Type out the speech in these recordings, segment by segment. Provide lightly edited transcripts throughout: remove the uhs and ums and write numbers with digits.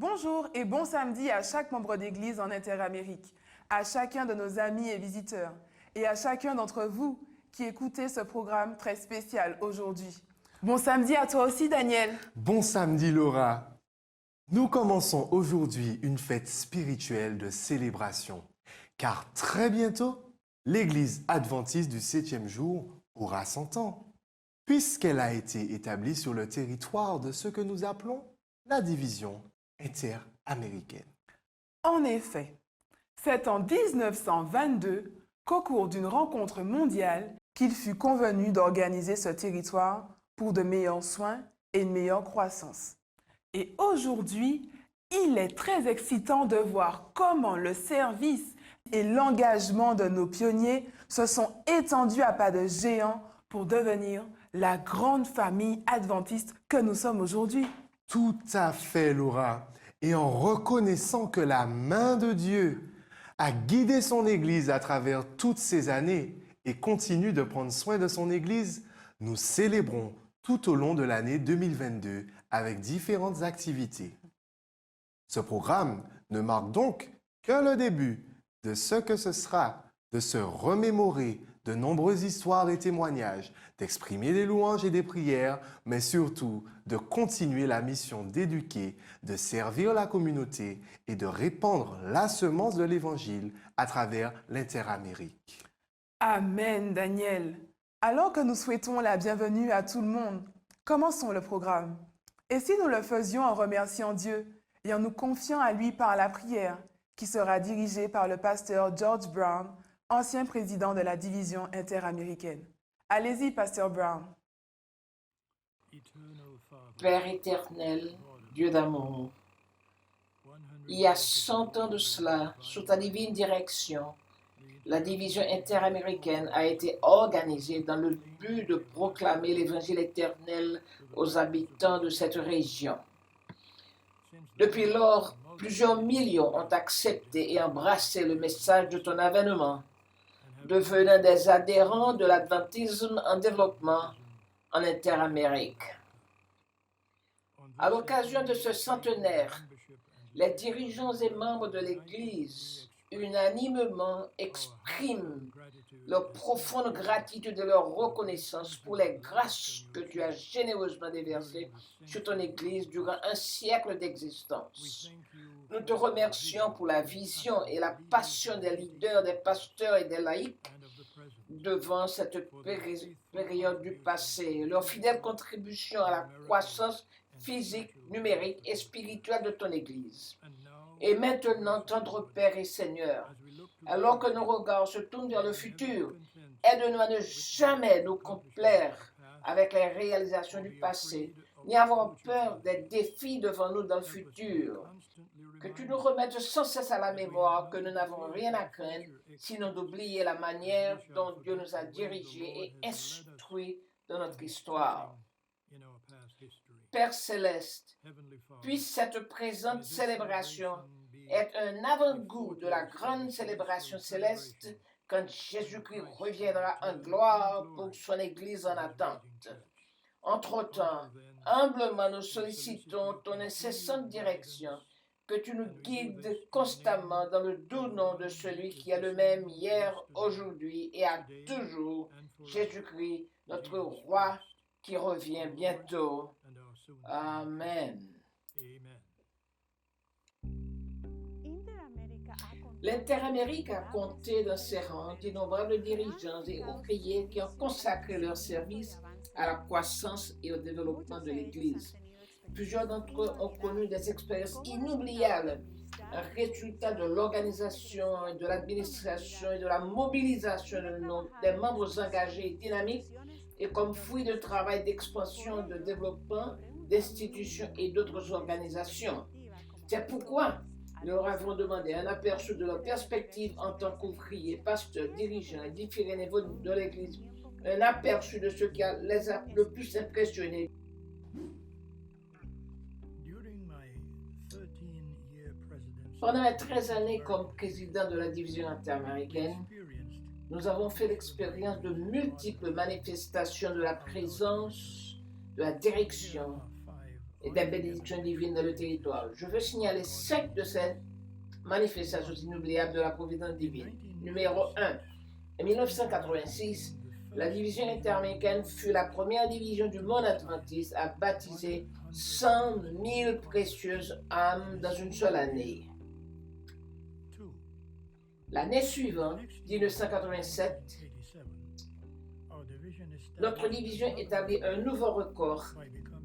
Bonjour et bon samedi à chaque membre d'Église en Interamérique, à chacun de nos amis et visiteurs, et à chacun d'entre vous qui écoutez ce programme très spécial aujourd'hui. Bon samedi à toi aussi, Daniel. Bon samedi Laura. Nous commençons aujourd'hui une fête spirituelle de célébration, car très bientôt, l'Église adventiste du 7e jour aura 100 ans, puisqu'elle a été établie sur le territoire de ce que nous appelons la division interaméricaine. En effet, c'est en 1922 qu'au cours d'une rencontre mondiale qu'il fut convenu d'organiser ce territoire pour de meilleurs soins et une meilleure croissance. Et aujourd'hui, il est très excitant de voir comment le service et l'engagement de nos pionniers se sont étendus à pas de géant pour devenir la grande famille adventiste que nous sommes aujourd'hui. Tout à fait Laura. Et en reconnaissant que la main de Dieu a guidé son Église à travers toutes ces années et continue de prendre soin de son Église, nous célébrons tout au long de l'année 2022 avec différentes activités. Ce programme ne marque donc que le début de ce que ce sera de se remémorer de nombreuses histoires et témoignages, d'exprimer des louanges et des prières, mais surtout de continuer la mission d'éduquer, de servir la communauté et de répandre la semence de l'Évangile à travers l'Interamérique. Amen, Daniel. Alors que nous souhaitons la bienvenue à tout le monde, commençons le programme. Et si nous le faisions en remerciant Dieu et en nous confiant à lui par la prière, qui sera dirigée par le pasteur George Brown, ancien président de la division interaméricaine. Allez-y, pasteur Brown. Père éternel, Dieu d'amour, il y a 100 ans de cela, sous ta divine direction, la division interaméricaine a été organisée dans le but de proclamer l'évangile éternel aux habitants de cette région. Depuis lors, plusieurs millions ont accepté et embrassé le message de ton avènement, devenant des adhérents de l'adventisme en développement en Interamérique. À l'occasion de ce centenaire, les dirigeants et membres de l'Église unanimement expriment leur profonde gratitude et leur reconnaissance pour les grâces que tu as généreusement déversées sur ton Église durant un siècle d'existence. Nous te remercions pour la vision et la passion des leaders, des pasteurs et des laïcs devant cette période du passé, leur fidèle contribution à la croissance physique, numérique et spirituelle de ton Église. Et maintenant, tendre Père et Seigneur, alors que nos regards se tournent vers le futur, aide-nous à ne jamais nous complaire avec les réalisations du passé, ni avoir peur des défis devant nous dans le futur. Que tu nous remettes sans cesse à la mémoire que nous n'avons rien à craindre, sinon d'oublier la manière dont Dieu nous a dirigés et instruits dans notre histoire. Père céleste, puisse cette présente célébration être un avant-goût de la grande célébration céleste quand Jésus-Christ reviendra en gloire pour son Église en attente. Entre-temps, humblement nous sollicitons ton incessante direction, que tu nous guides constamment dans le doux nom de celui qui est le même hier, aujourd'hui et à toujours, Jésus-Christ, notre Roi, qui revient bientôt. Amen. L'Interamérique a compté dans ses rangs d'innombrables dirigeants et ouvriers qui ont consacré leur service à la croissance et au développement de l'Église. Plusieurs d'entre eux ont connu des expériences inoubliables, un résultat de l'organisation, de l'administration et de la mobilisation des membres engagés et dynamiques, et comme fruit de travail d'expansion, de développement d'institutions et d'autres organisations. C'est pourquoi nous leur avons demandé un aperçu de leur perspective en tant qu'ouvriers, pasteurs, dirigeants et différents niveaux de l'Église, un aperçu de ce qui les a le plus impressionnés. Pendant mes 13 années comme président de la division interaméricaine, nous avons fait l'expérience de multiples manifestations de la présence, de la direction et des bénédictions divines dans le territoire. Je veux signaler 5 de ces manifestations inoubliables de la providence divine. Numéro 1. En 1986, la division interaméricaine fut la première division du monde adventiste à baptiser 100 000 précieuses âmes dans une seule année. L'année suivante, 1987, notre division établit un nouveau record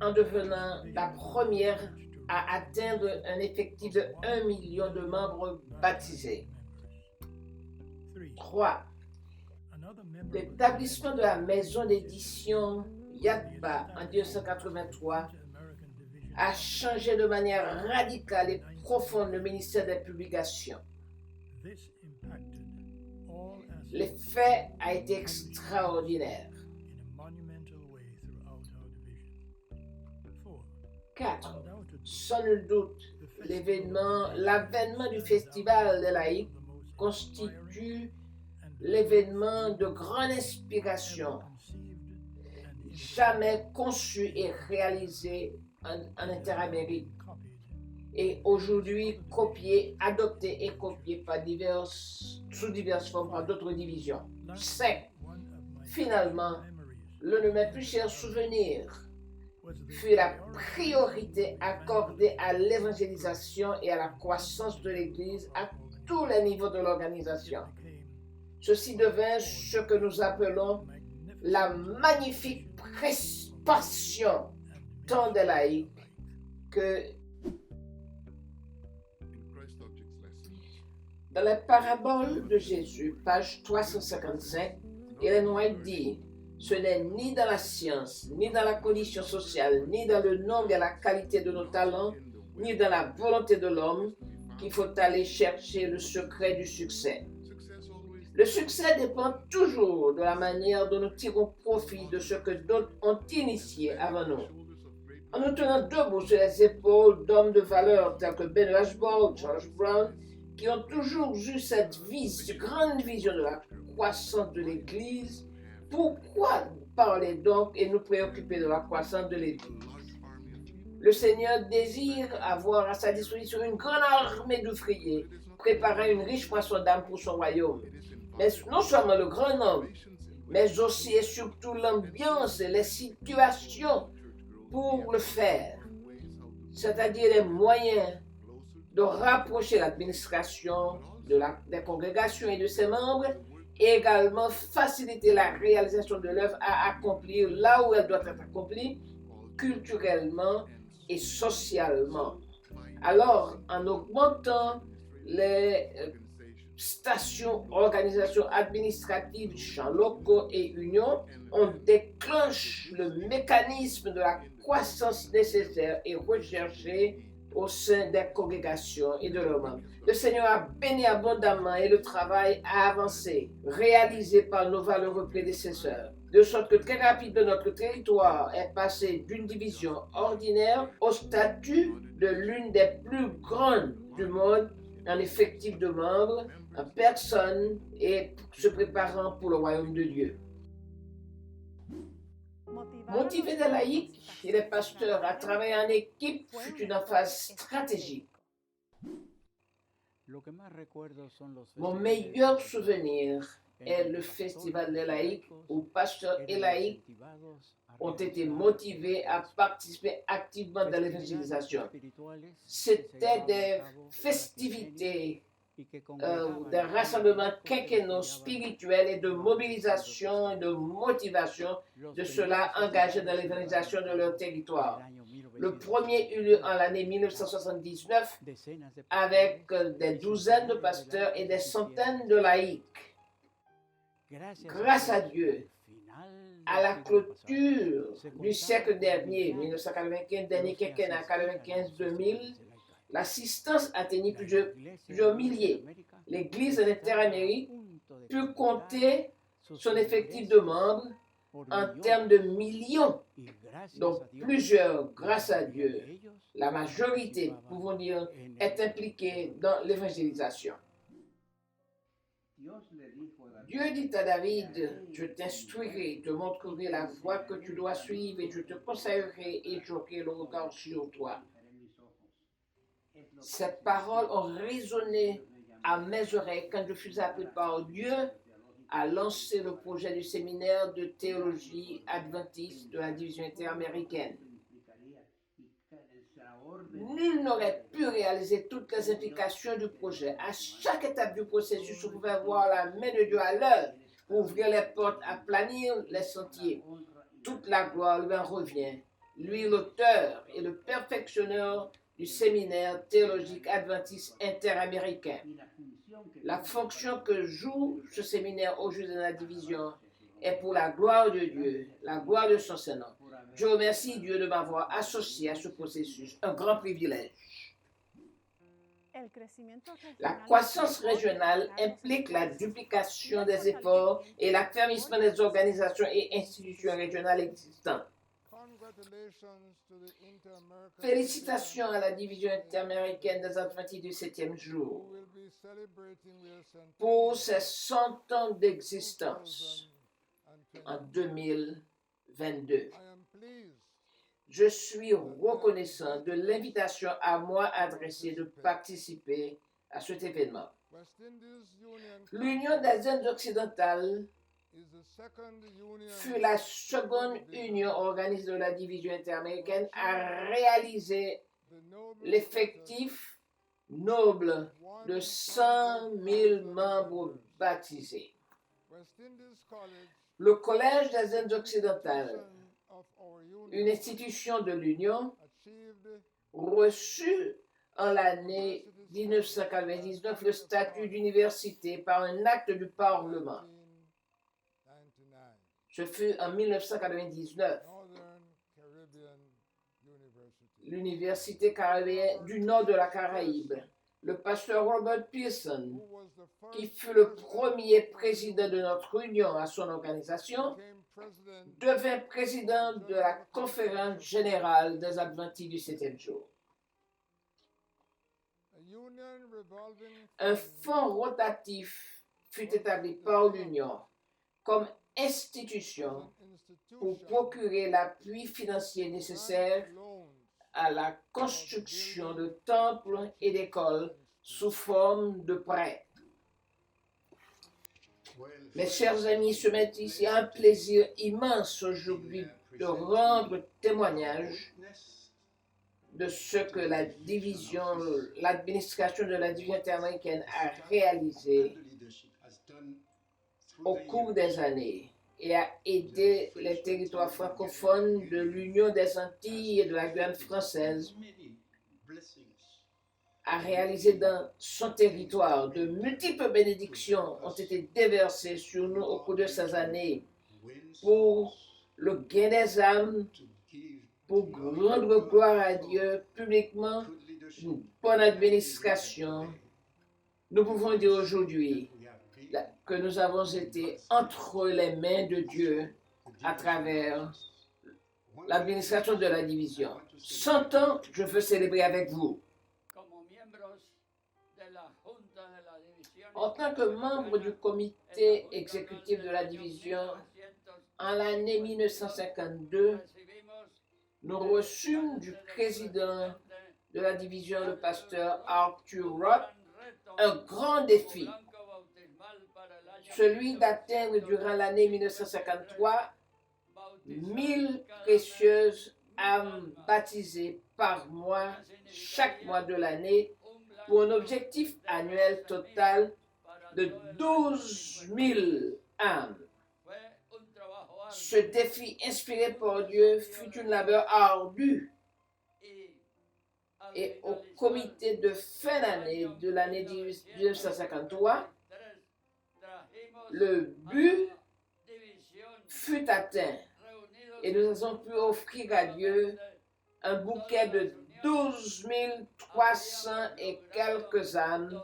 en devenant la première à atteindre un effectif de 1 million de membres baptisés. 3. L'établissement de la maison d'édition Yadba en 1983 a changé de manière radicale et profonde le ministère des publications. L'effet a été extraordinaire. 4. Sans nul doute, l'avènement du Festival des laïcs constitue l'événement de grande inspiration jamais conçu et réalisé en Interamérique et aujourd'hui copié, adopté et copié sous diverses formes par d'autres divisions. 5. Finalement, l'un de mes plus chers souvenirs fut la priorité accordée à l'évangélisation et à la croissance de l'Église à tous les niveaux de l'organisation. Ceci devint ce que nous appelons la magnifique passion tant des laïcs que dans la parabole de Jésus, page 355, Ellen White dit: ce n'est ni dans la science, ni dans la condition sociale, ni dans le nombre et la qualité de nos talents, ni dans la volonté de l'homme qu'il faut aller chercher le secret du succès. Le succès dépend toujours de la manière dont nous tirons profit de ce que d'autres ont initié avant nous. En nous tenant debout sur les épaules d'hommes de valeur tels que Ben Rushmore, George Brown, qui ont toujours eu cette grande vision de la croissance de l'Église, pourquoi parler donc et nous préoccuper de la croissance de l'Église? Le Seigneur désire avoir à sa disposition une grande armée d'ouvriers, préparant une riche moisson d'âmes pour son royaume. Mais non seulement le grand nombre, mais aussi et surtout l'ambiance et les situations pour le faire, c'est-à-dire les moyens de rapprocher l'administration des congrégations et de ses membres, et également faciliter la réalisation de l'œuvre à accomplir là où elle doit être accomplie, culturellement et socialement. Alors, en augmentant les stations, organisations administratives, champs locaux et unions, on déclenche le mécanisme de la croissance nécessaire et recherchée au sein des congrégations et de leurs membres. Le Seigneur a béni abondamment et le travail a avancé, réalisé par nos valeureux prédécesseurs, de sorte que très rapidement notre territoire est passé d'une division ordinaire au statut de l'une des plus grandes du monde en effectif de membres, en personnes et se préparant pour le royaume de Dieu. Motiver des laïcs et les pasteurs à travailler en équipe fut une phase stratégique. Mon meilleur souvenir est le festival des laïcs où pasteurs et laïcs ont été motivés à participer activement dans l'évangélisation. C'était des festivités, des rassemblements quinquennaux spirituels et de mobilisation et de motivation de ceux-là engagés dans l'évangélisation de leur territoire. Le premier eut lieu en l'année 1979 avec des douzaines de pasteurs et des centaines de laïcs. Grâce à Dieu, à la clôture du siècle dernier, 1995, dernier quinquennat 95-2000, l'assistance atteignit plusieurs milliers. L'Église en Interamérique put compter son effectif de membres en termes de millions. Donc plusieurs, grâce à Dieu, la majorité, pouvons dire, est impliquée dans l'évangélisation. Dieu dit à David, je t'instruirai, te montrerai la voie que tu dois suivre et je te conseillerai et j'aurai le regard sur toi. Ces paroles ont résonné à mes oreilles quand je fus appelé par Dieu à lancer le projet du séminaire de théologie adventiste de la division interaméricaine. Nul n'aurait pu réaliser toutes les implications du projet. À chaque étape du processus, on pouvait voir la main de Dieu à l'œuvre pour ouvrir les portes, aplanir les sentiers. Toute la gloire lui en revient. Lui, l'auteur et le perfectionneur du séminaire théologique adventiste interaméricain. La fonction que joue ce séminaire au juge de la division est pour la gloire de Dieu, la gloire de son Saint-Nom. Je remercie Dieu de m'avoir associé à ce processus, un grand privilège. La croissance régionale implique la duplication des efforts et l'affermissement des organisations et institutions régionales existantes. Félicitations à la division interaméricaine des Adventistes du 7e jour pour ses 100 ans d'existence en 2022. Je suis reconnaissant de l'invitation à moi adressée de participer à cet événement. L'Union des Indes occidentales fut la seconde union organisée de la division interaméricaine à réaliser l'effectif noble de 100 000 membres baptisés. Le Collège des Indes occidentales, une institution de l'Union, reçut en l'année 1999 le statut d'université par un acte du Parlement. Ce fut en 1999. L'Université caribéenne du nord de la Caraïbe. Le pasteur Robert Pearson, qui fut le premier président de notre union à son organisation, devint président de la conférence générale des Adventistes du 7e jour. Un fonds rotatif fut établi par l'Union comme institution pour procurer l'appui financier nécessaire à la construction de temples et d'écoles sous forme de prêts. Mes chers amis, ce m'est ici un plaisir immense aujourd'hui de rendre témoignage de ce que l'administration de la division interaméricaine a réalisé au cours des années et a aidé les territoires francophones de l'Union des Antilles et de la Guyane française à réaliser dans son territoire. De multiples bénédictions ont été déversées sur nous au cours de ces années pour le gain des âmes, pour rendre gloire à Dieu publiquement, une bonne administration. Nous pouvons dire aujourd'hui que nous avons été entre les mains de Dieu à travers l'administration de la division. 100 ans, je veux célébrer avec vous. En tant que membre du comité exécutif de la division, en l'année 1952, nous reçûmes du président de la division, le pasteur Arthur Roth, un grand défi, celui d'atteindre durant l'année 1953 1000 précieuses âmes baptisées par mois, chaque mois de l'année, pour un objectif annuel total de 12 000 âmes. Ce défi inspiré par Dieu fut une labeur ardue. Et au comité de fin d'année de l'année 1953, le but fut atteint et nous avons pu offrir à Dieu un bouquet de 12 300 et quelques âmes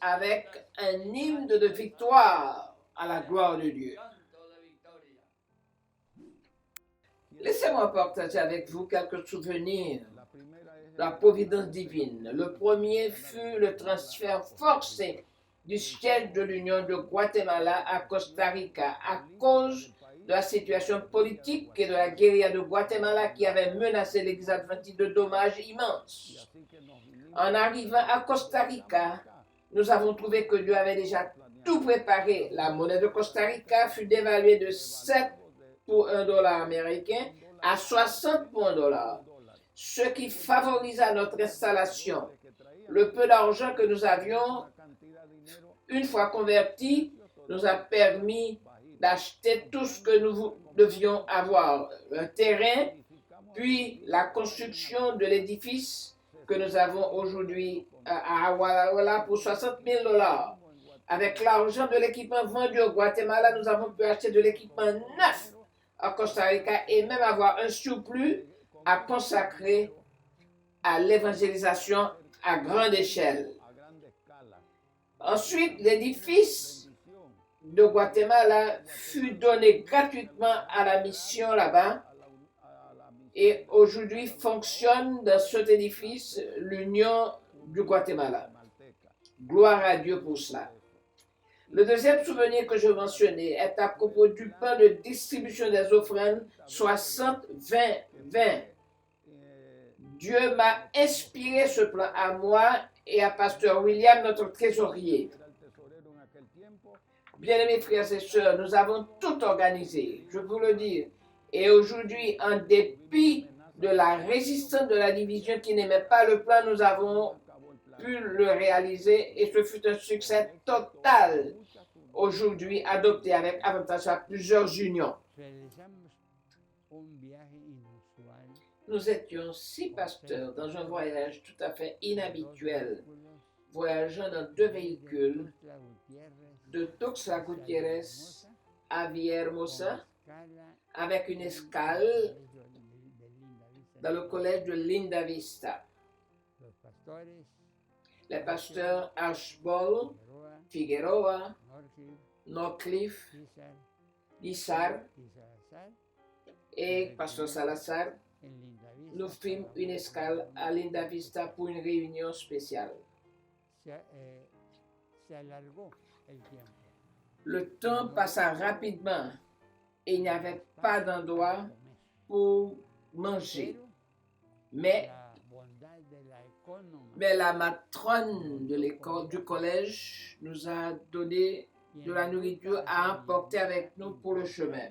avec un hymne de victoire à la gloire de Dieu. Laissez-moi partager avec vous quelques souvenirs de la providence divine. Le premier fut le transfert forcé du siège de l'Union de Guatemala à Costa Rica à cause de la situation politique et de la guérilla de Guatemala qui avait menacé l'Église adventiste de dommages immenses. En arrivant à Costa Rica, nous avons trouvé que Dieu avait déjà tout préparé. La monnaie de Costa Rica fut dévaluée de 7 pour $1 américain à 60 pour $1, ce qui favorisa notre installation. Le peu d'argent que nous avions, une fois converti, nous a permis d'acheter tout ce que nous devions avoir. Un terrain, puis la construction de l'édifice que nous avons aujourd'hui à Awalawala pour $60,000. Avec l'argent de l'équipement vendu au Guatemala, nous avons pu acheter de l'équipement neuf à Costa Rica et même avoir un surplus à consacrer à l'évangélisation à grande échelle. Ensuite, l'édifice de Guatemala fut donné gratuitement à la mission là-bas et aujourd'hui fonctionne dans cet édifice l'Union du Guatemala. Gloire à Dieu pour cela. Le deuxième souvenir que je mentionnais est à propos du plan de distribution des offrandes 60-20-20. Dieu m'a inspiré ce plan à moi et à Pasteur William, notre trésorier. Bien-aimés frères et sœurs, nous avons tout organisé, je vous le dis. Et aujourd'hui, en dépit de la résistance de la division qui n'aimait pas le plan, nous avons pu le réaliser et ce fut un succès total. Aujourd'hui, adopté avec avantage à plusieurs unions. Nous étions 6 pasteurs dans un voyage tout à fait inhabituel, voyageant dans 2 véhicules de Tuxtla Gutiérrez à Villahermosa, avec une escale dans le collège de Linda Vista. Les pasteurs Archibald, Figueroa, Northcliffe, Guissard et pasteur Salazar, nous fîmes une escale à Linda Vista pour une réunion spéciale. Le temps passa rapidement et il n'y avait pas d'endroit pour manger. Mais la matrone de l'école, du collège nous a donné de la nourriture à emporter avec nous pour le chemin.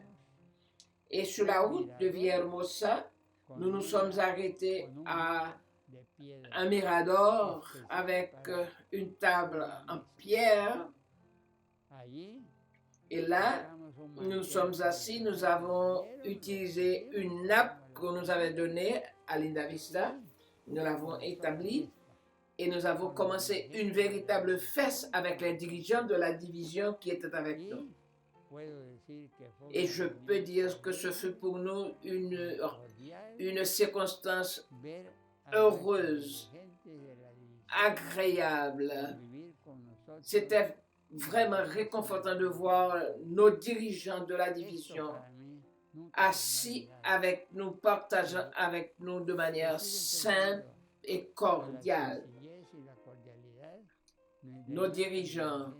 Et sur la route de Villahermosa, nous nous sommes arrêtés à un mirador avec une table en pierre. Et là, nous sommes assis, nous avons utilisé une nappe qu'on nous avait donnée à Linda Vista. Nous l'avons établie et nous avons commencé une véritable fête avec les dirigeants de la division qui étaient avec nous. Et je peux dire que ce fut pour nous une circonstance heureuse, agréable. C'était vraiment réconfortant de voir nos dirigeants de la division assis avec nous, partageant avec nous de manière simple et cordiale. Nos dirigeants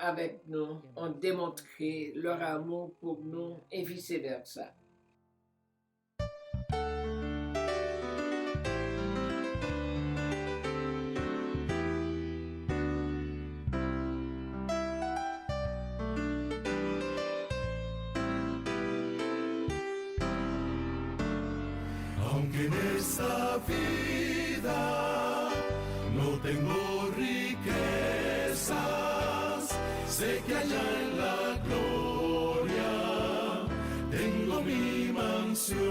avec nous ont démontré leur amour pour nous et vice-versa. Aunque en esta vida no tengo riquezas, sé que allá en la gloria tengo mi mansión,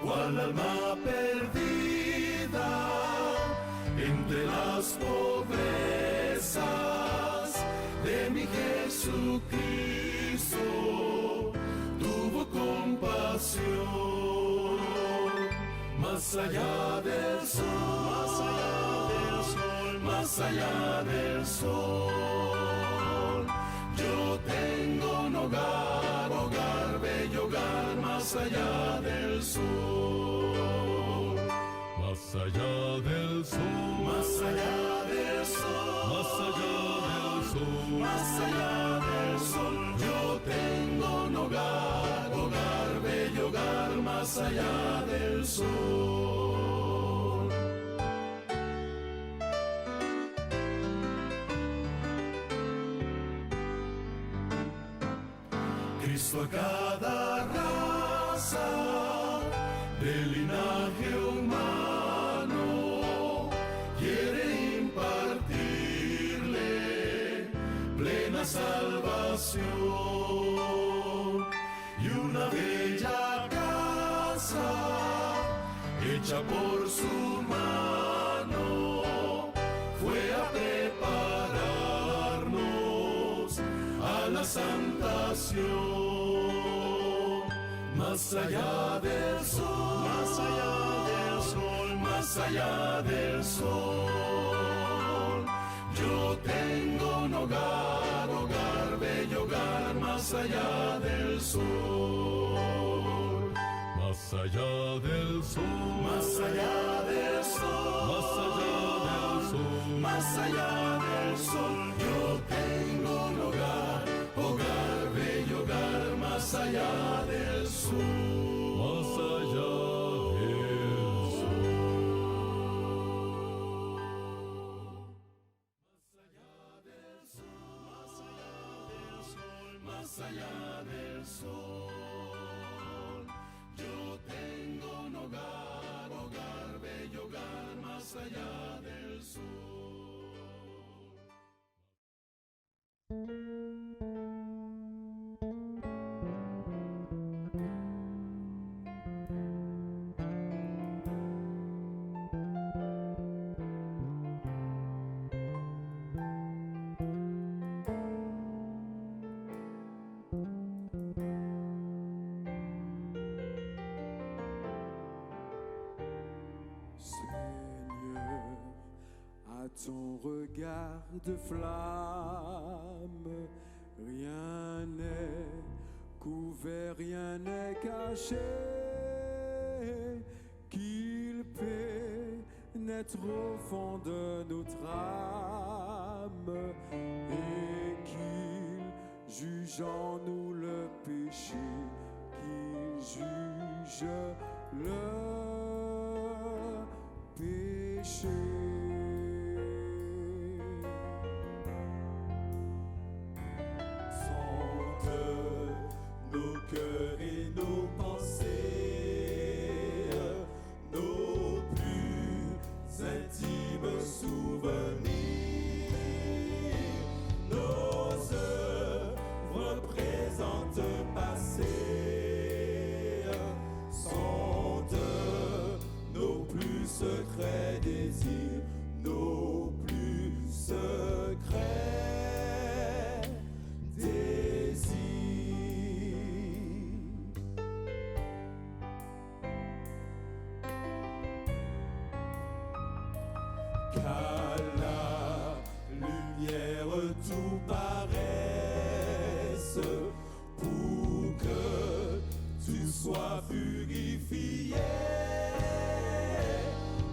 cual alma perdida entre las pobrezas de mi Jesucristo tuvo compasión. Más allá del sol, más allá del sol, más allá del sol, yo tengo un hogar, hogar, bello hogar, más allá del sol, más allá del sol, más allá del sol. más allá del sol. Yo tengo un hogar, hogar, bello hogar, más allá del sol. Cristo a cada raza del linaje humano quiere impartirle plena salvación y una bella casa hecha por su mano fue a prepararnos a la santación. Más allá del sol, más allá del sol, más allá del sol. Yo tengo un hogar, hogar, bello hogar, más allá del sol. Más allá del sol, más allá del sol, más allá del sol, más allá del sol. Yo tengo un hogar, hogar, bello hogar, más allá del sol, más allá del sol. Más allá del sol, yo tengo un hogar, hogar, bello hogar, más allá del sol. Seigneur, à ton regard de flamme, rien n'est couvert, rien n'est caché, qu'il pénètre au fond de notre âme et qu'il juge en nous le péché, qu'il juge le péché. Sonde nos cœurs et nos pensées, nos plus intimes souvenirs, nos œuvres présentes, passées, sonde nos plus secrets désirs, nos plus secrets désirs. Qu'à la lumière tout paraisse, pour que tu sois purifié.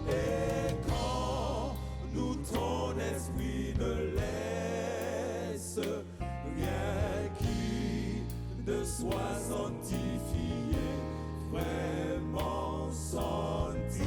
Et quand nous ton esprit ne laisse rien qui ne soit sanctifié, vraiment sanctifié.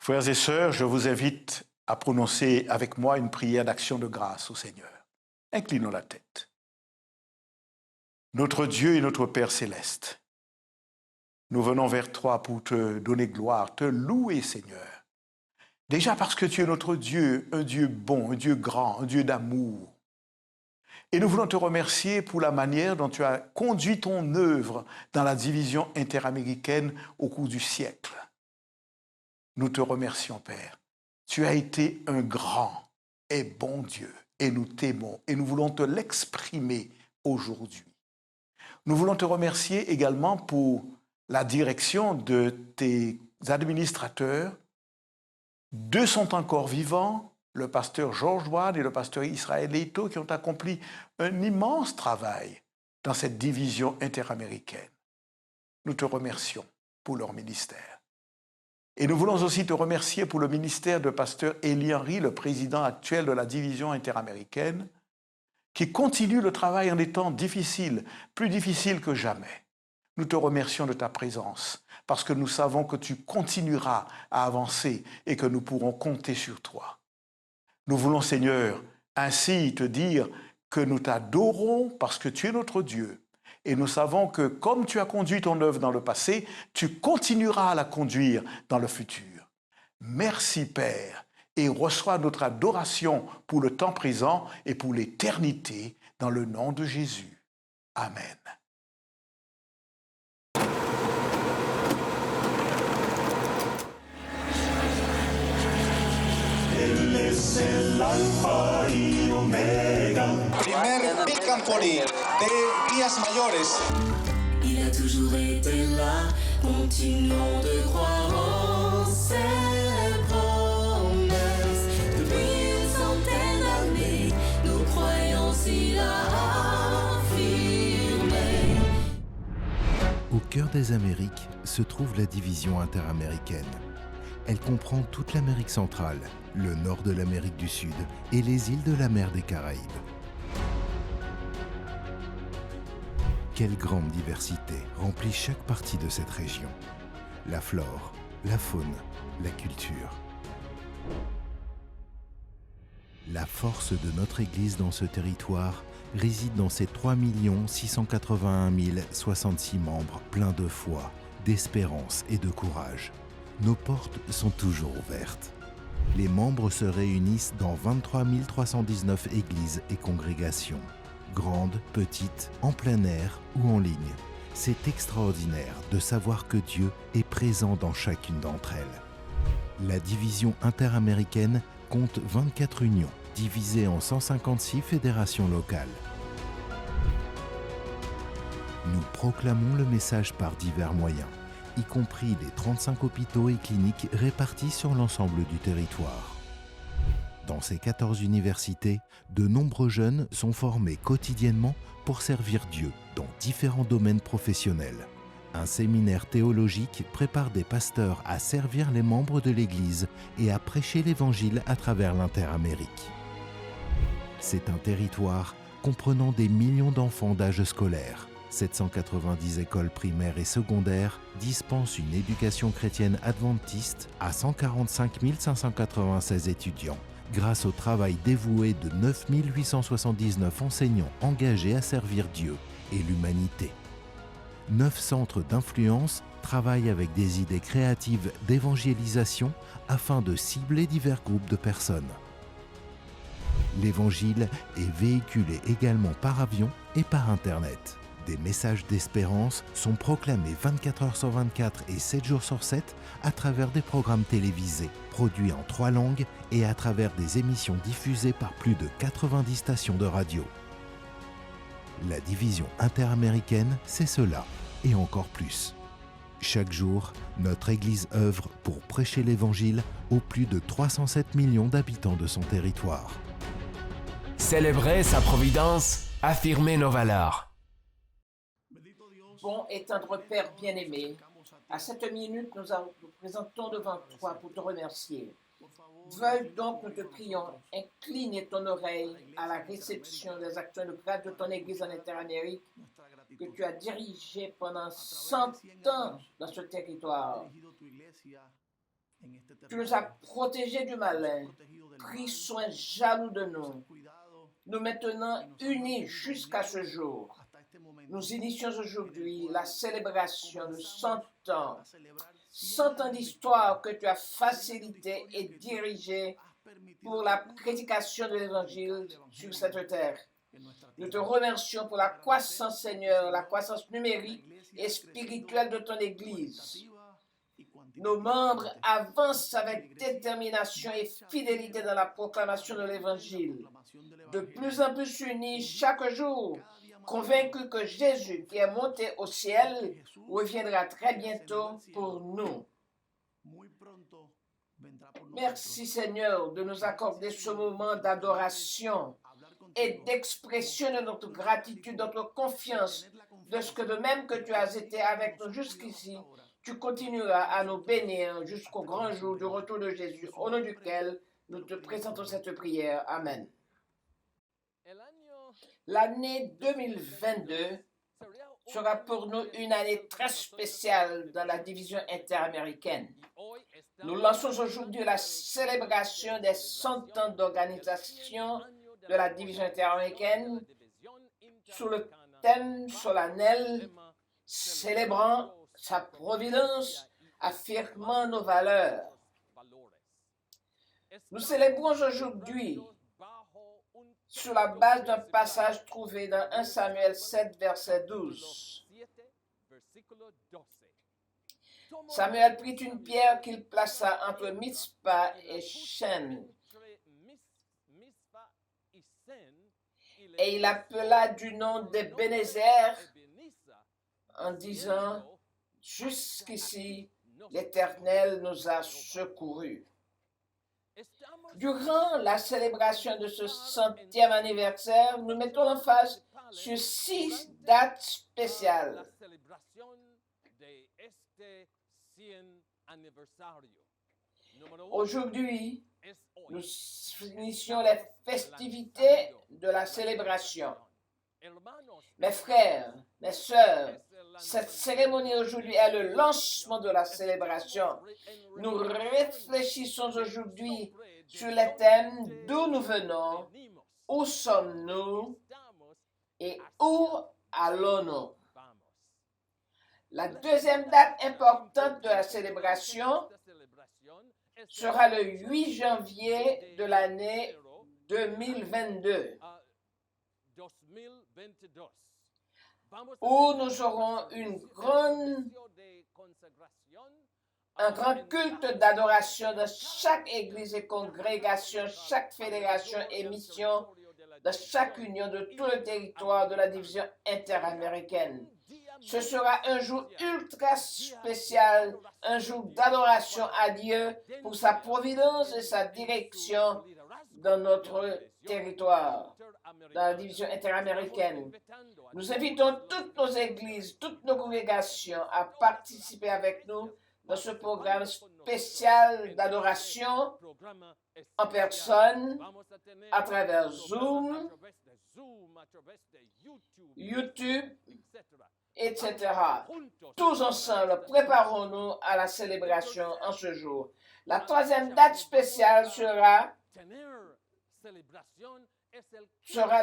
Frères et sœurs, je vous invite à prononcer avec moi une prière d'action de grâce au Seigneur. Inclinons la tête. Notre Dieu et notre Père céleste, nous venons vers toi pour te donner gloire, te louer, Seigneur. Déjà parce que tu es notre Dieu, un Dieu bon, un Dieu grand, un Dieu d'amour. Et nous voulons te remercier pour la manière dont tu as conduit ton œuvre dans la division interaméricaine au cours du siècle. Nous te remercions, Père. Tu as été un grand et bon Dieu et nous t'aimons et nous voulons te l'exprimer aujourd'hui. Nous voulons te remercier également pour la direction de tes administrateurs. Deux sont encore vivants, le pasteur George Ward et le pasteur Israël Leito, qui ont accompli un immense travail dans cette division interaméricaine. Nous te remercions pour leur ministère. Et nous voulons aussi te remercier pour le ministère de pasteur Elie Henry, le président actuel de la division interaméricaine, qui continue le travail en des temps difficiles, plus difficiles que jamais. Nous te remercions de ta présence, parce que nous savons que tu continueras à avancer et que nous pourrons compter sur toi. Nous voulons, Seigneur, ainsi te dire que nous t'adorons parce que tu es notre Dieu. Et nous savons que comme tu as conduit ton œuvre dans le passé, tu continueras à la conduire dans le futur. Merci, Père, et reçois notre adoration pour le temps présent et pour l'éternité, dans le nom de Jésus. Amen. Él es el alfa y omega. Primer Big Company de Días Mayores. Il a toujours été là, continuons de croire en ses promesses. Depuis une centaine d'années, nos croyances il a affirmées. Au cœur des Amériques se trouve la division interaméricaine. Elle comprend toute l'Amérique centrale, le nord de l'Amérique du Sud et les îles de la mer des Caraïbes. Quelle grande diversité remplit chaque partie de cette région. La flore, la faune, la culture. La force de notre Église dans ce territoire réside dans ses 3 681 066 membres pleins de foi, d'espérance et de courage. Nos portes sont toujours ouvertes. Les membres se réunissent dans 23 319 églises et congrégations, grandes, petites, en plein air ou en ligne. C'est extraordinaire de savoir que Dieu est présent dans chacune d'entre elles. La division interaméricaine compte 24 unions, divisées en 156 fédérations locales. Nous proclamons le message par divers moyens, y compris les 35 hôpitaux et cliniques répartis sur l'ensemble du territoire. Dans ces 14 universités, de nombreux jeunes sont formés quotidiennement pour servir Dieu dans différents domaines professionnels. Un séminaire théologique prépare des pasteurs à servir les membres de l'Église et à prêcher l'Évangile à travers l'Interamérique. C'est un territoire comprenant des millions d'enfants d'âge scolaire. 790 écoles primaires et secondaires dispensent une éducation chrétienne adventiste à 145 596 étudiants, grâce au travail dévoué de 9 879 enseignants engagés à servir Dieu et l'humanité. 9 centres d'influence travaillent avec des idées créatives d'évangélisation afin de cibler divers groupes de personnes. L'Évangile est véhiculé également par avion et par Internet. Des messages d'espérance sont proclamés 24 heures sur 24 et 7 jours sur 7 à travers des programmes télévisés, produits en 3 langues et à travers des émissions diffusées par plus de 90 stations de radio. La division interaméricaine, c'est cela, et encore plus. Chaque jour, notre Église œuvre pour prêcher l'Évangile aux plus de 307 millions d'habitants de son territoire. Célébrer sa providence, affirmer nos valeurs. Bon et tendre Père bien-aimé, à cette minute, nous nous présentons devant toi pour te remercier. Veuille donc, nous te prions, incliner ton oreille à la réception des actions de grâce de ton Église en Interamérique que tu as dirigée pendant 100 ans dans ce territoire. Tu nous as protégés du malin, pris soin jaloux de nous. Nous maintenant unis jusqu'à ce jour. Nous initions aujourd'hui la célébration de 100 ans. 100 ans d'histoire que tu as facilité et dirigé pour la prédication de l'Évangile sur cette terre. Nous te remercions pour la croissance, Seigneur, la croissance numérique et spirituelle de ton Église. Nos membres avancent avec détermination et fidélité dans la proclamation de l'Évangile. De plus en plus unis chaque jour, convaincus que Jésus, qui est monté au ciel, reviendra très bientôt pour nous. Merci Seigneur de nous accorder ce moment d'adoration et d'expression de notre gratitude, de notre confiance, de ce que de même que tu as été avec nous jusqu'ici, tu continueras à nous bénir jusqu'au grand jour du retour de Jésus, au nom duquel nous te présentons cette prière. Amen. L'année 2022 sera pour nous une année très spéciale dans la division interaméricaine. Nous lançons aujourd'hui la célébration des 100 ans d'organisation de la division interaméricaine sous le thème solennel « Célébrant sa providence, affirmant nos valeurs ». Nous célébrons aujourd'hui sur la base d'un passage trouvé dans 1 Samuel 7, verset 12. Samuel prit une pierre qu'il plaça entre Mitzpah et Shen, et il appela du nom d'Ebenezer en disant « Jusqu'ici, l'Éternel nous a secourus ». Durant la célébration de ce 100e anniversaire, nous mettons l'emphase sur 6 dates spéciales. Aujourd'hui, nous initions les festivités de la célébration. Mes frères, mes sœurs, cette cérémonie aujourd'hui est le lancement de la célébration. Nous réfléchissons aujourd'hui sur les thèmes d'où nous venons, où sommes-nous et où allons-nous. La deuxième date importante de la célébration sera le 8 janvier de l'année 2022, où nous aurons un grand culte d'adoration de chaque église et congrégation, chaque fédération et mission, de chaque union de tout le territoire de la division interaméricaine. Ce sera un jour ultra spécial, un jour d'adoration à Dieu pour sa providence et sa direction dans notre territoire, dans la division interaméricaine. Nous invitons toutes nos églises, toutes nos congrégations à participer avec nous dans ce programme spécial d'adoration en personne, à travers Zoom, YouTube, etc. Tous ensemble, préparons-nous à la célébration en ce jour. La troisième date spéciale sera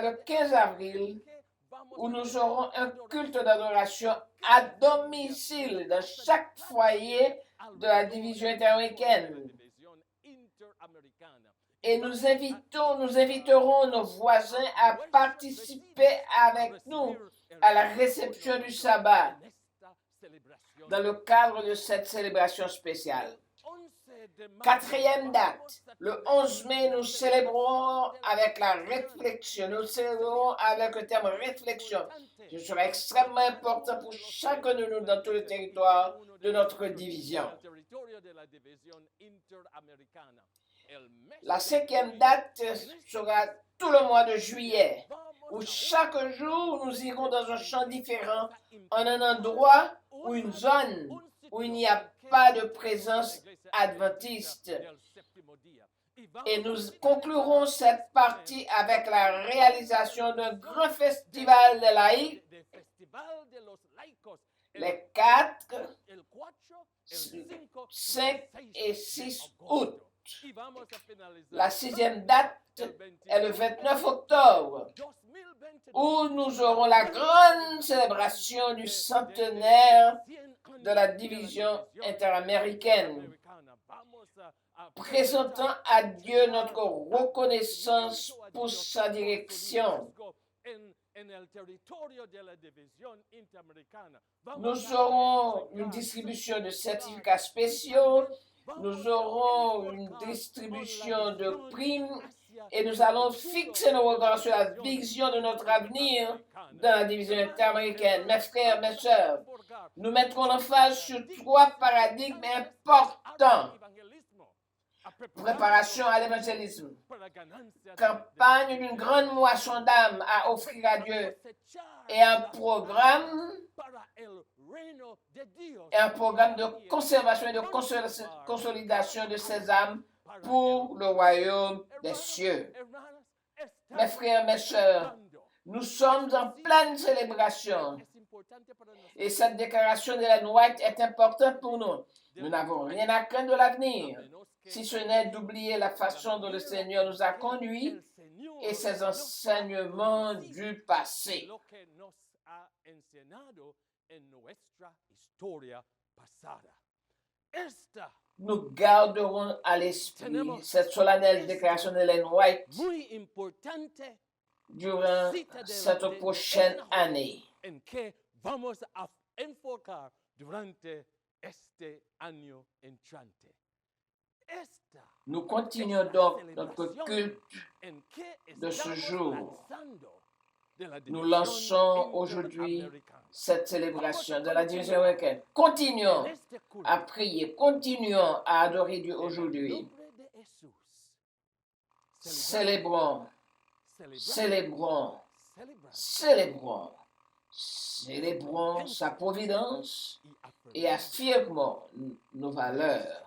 le 15 avril, où nous aurons un culte d'adoration à domicile dans chaque foyer de la division interaméricaine. Et nous inviterons nos voisins à participer avec nous à la réception du sabbat dans le cadre de cette célébration spéciale. Quatrième date, le 11 mai, nous célébrons avec la réflexion. Nous célébrons avec le terme réflexion. Ce sera extrêmement important pour chacun de nous dans tout le territoire de notre division. La cinquième date sera tout le mois de juillet, où chaque jour nous irons dans un champ différent, en un endroit ou une zone où il n'y a pas de présence adventiste. Et nous conclurons cette partie avec la réalisation d'un grand festival de laïcs les 4, 5 et 6 août. La 6e date est le 29 octobre, où nous aurons la grande célébration du centenaire de la division interaméricaine, présentant à Dieu notre reconnaissance pour sa direction. Nous aurons une distribution de certificats spéciaux, nous aurons une distribution de primes et nous allons fixer nos regards sur la vision de notre avenir dans la division interaméricaine. Mes frères, mes sœurs, nous mettrons l'emphase sur 3 paradigmes importants. Préparation à l'évangélisme, campagne d'une grande moisson d'âmes à offrir à Dieu et un programme de conservation et de consolidation de ces âmes pour le royaume des cieux. Mes frères, mes sœurs, nous sommes en pleine célébration et cette déclaration d'Ellen White est importante pour nous. Nous n'avons rien à craindre de l'avenir, si ce n'est d'oublier la façon dont le Seigneur nous a conduits et ses enseignements du passé. Nous garderons à l'esprit cette solennelle déclaration d'Ellen White durant cette prochaine année. Nous continuons donc notre culte de ce jour. Nous lançons aujourd'hui cette célébration de la division américaine. Continuons à prier, continuons à adorer Dieu aujourd'hui. Célébrons, célébrons, célébrons, célébrons sa providence et affirmons nos valeurs.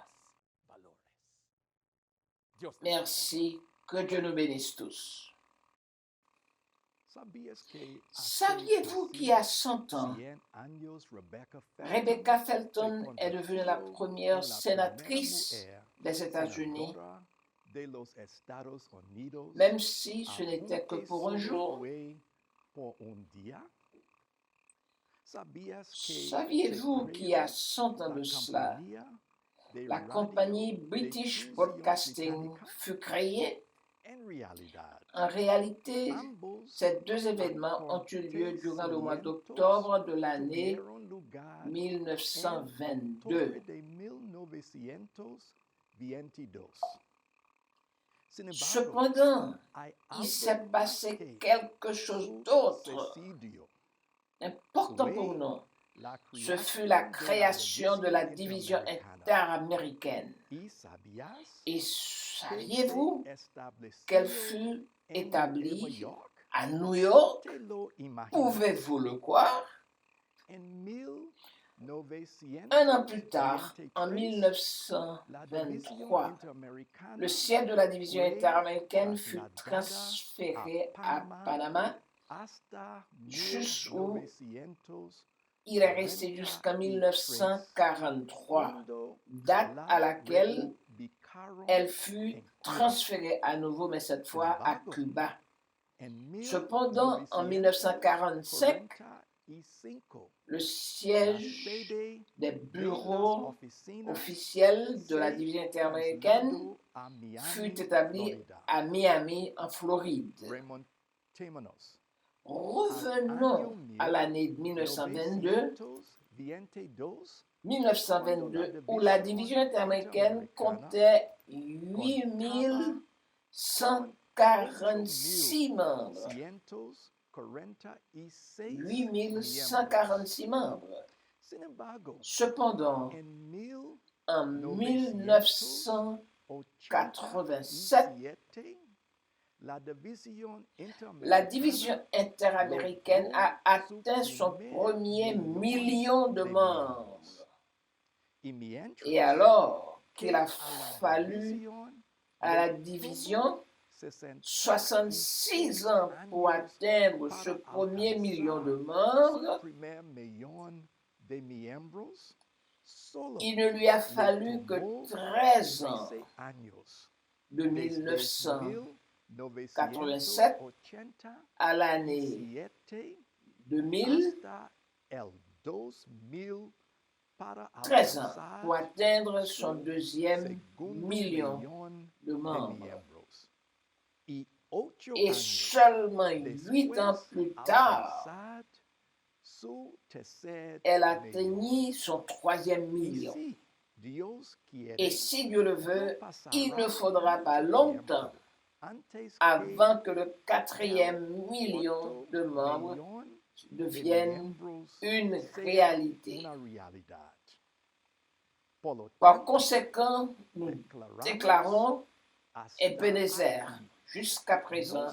Merci, que Dieu nous bénisse tous. Saviez-vous qu'il y a 100 ans, Rebecca Felton est devenue la première sénatrice des États-Unis, même si ce n'était que pour un jour? Saviez-vous qu'il y a 100 ans de cela, la compagnie British Broadcasting fut créée? En réalité, ces 2 événements ont eu lieu durant le mois d'octobre de l'année 1922. Cependant, il s'est passé quelque chose d'autre important pour nous. Ce fut la création de la division interaméricaine. Et saviez-vous qu'elle fut établie à New York? Pouvez-vous le croire? Un an plus tard, en 1923, le siège de la division interaméricaine fut transféré à Panama, jusqu'où il est resté jusqu'en 1943, date à laquelle elle fut transférée à nouveau, mais cette fois à Cuba. Cependant, en 1945, le siège des bureaux officiels de la division interaméricaine fut établi à Miami, en Floride. Revenons à l'année 1922, où la division interaméricaine comptait 8146 membres. 8146 membres. Cependant, en 1987, la division interaméricaine a atteint son premier million de membres. Et alors qu'il a fallu à la division 66 ans pour atteindre ce premier million de membres, Il ne lui a fallu que 13 ans, de 1987 à l'année 2000, 13 ans pour atteindre son deuxième million de membres. Et seulement 8 ans plus tard, elle atteignit son troisième million. Et si Dieu le veut, il ne faudra pas longtemps avant que le quatrième million de membres devienne une réalité. Par conséquent, nous déclarons Ebenezer. Jusqu'à présent,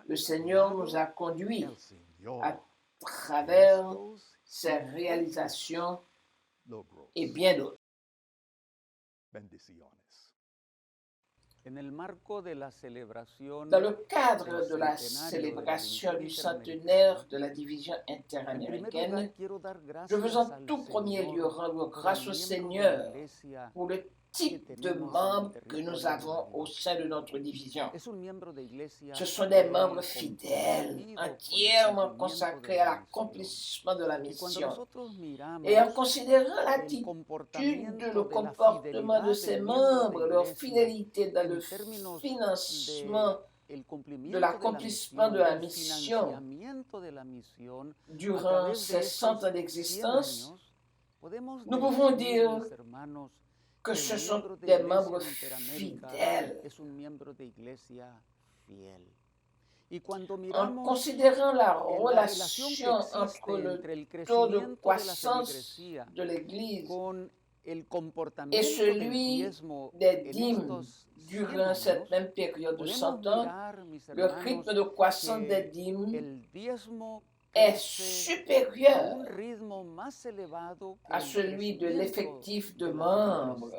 le Seigneur nous a conduits à travers ses réalisations et bien d'autres. Dans le cadre de la célébration du centenaire de la division interaméricaine, je veux en tout premier lieu rendre grâce au Seigneur pour le type de membres que nous avons au sein de notre division. Ce sont des membres fidèles, entièrement consacrés à l'accomplissement de la mission. Et en considérant l'attitude, le comportement de ces membres, leur fidélité dans le financement de l'accomplissement de la mission durant ces 100 ans d'existence, nous pouvons dire que ce sont des membres fidèles. En considérant la relation entre le taux de croissance de l'Église et celui des dîmes durant cette même période de 100 ans, le rythme de croissance des dîmes est supérieur à celui de l'effectif de membres.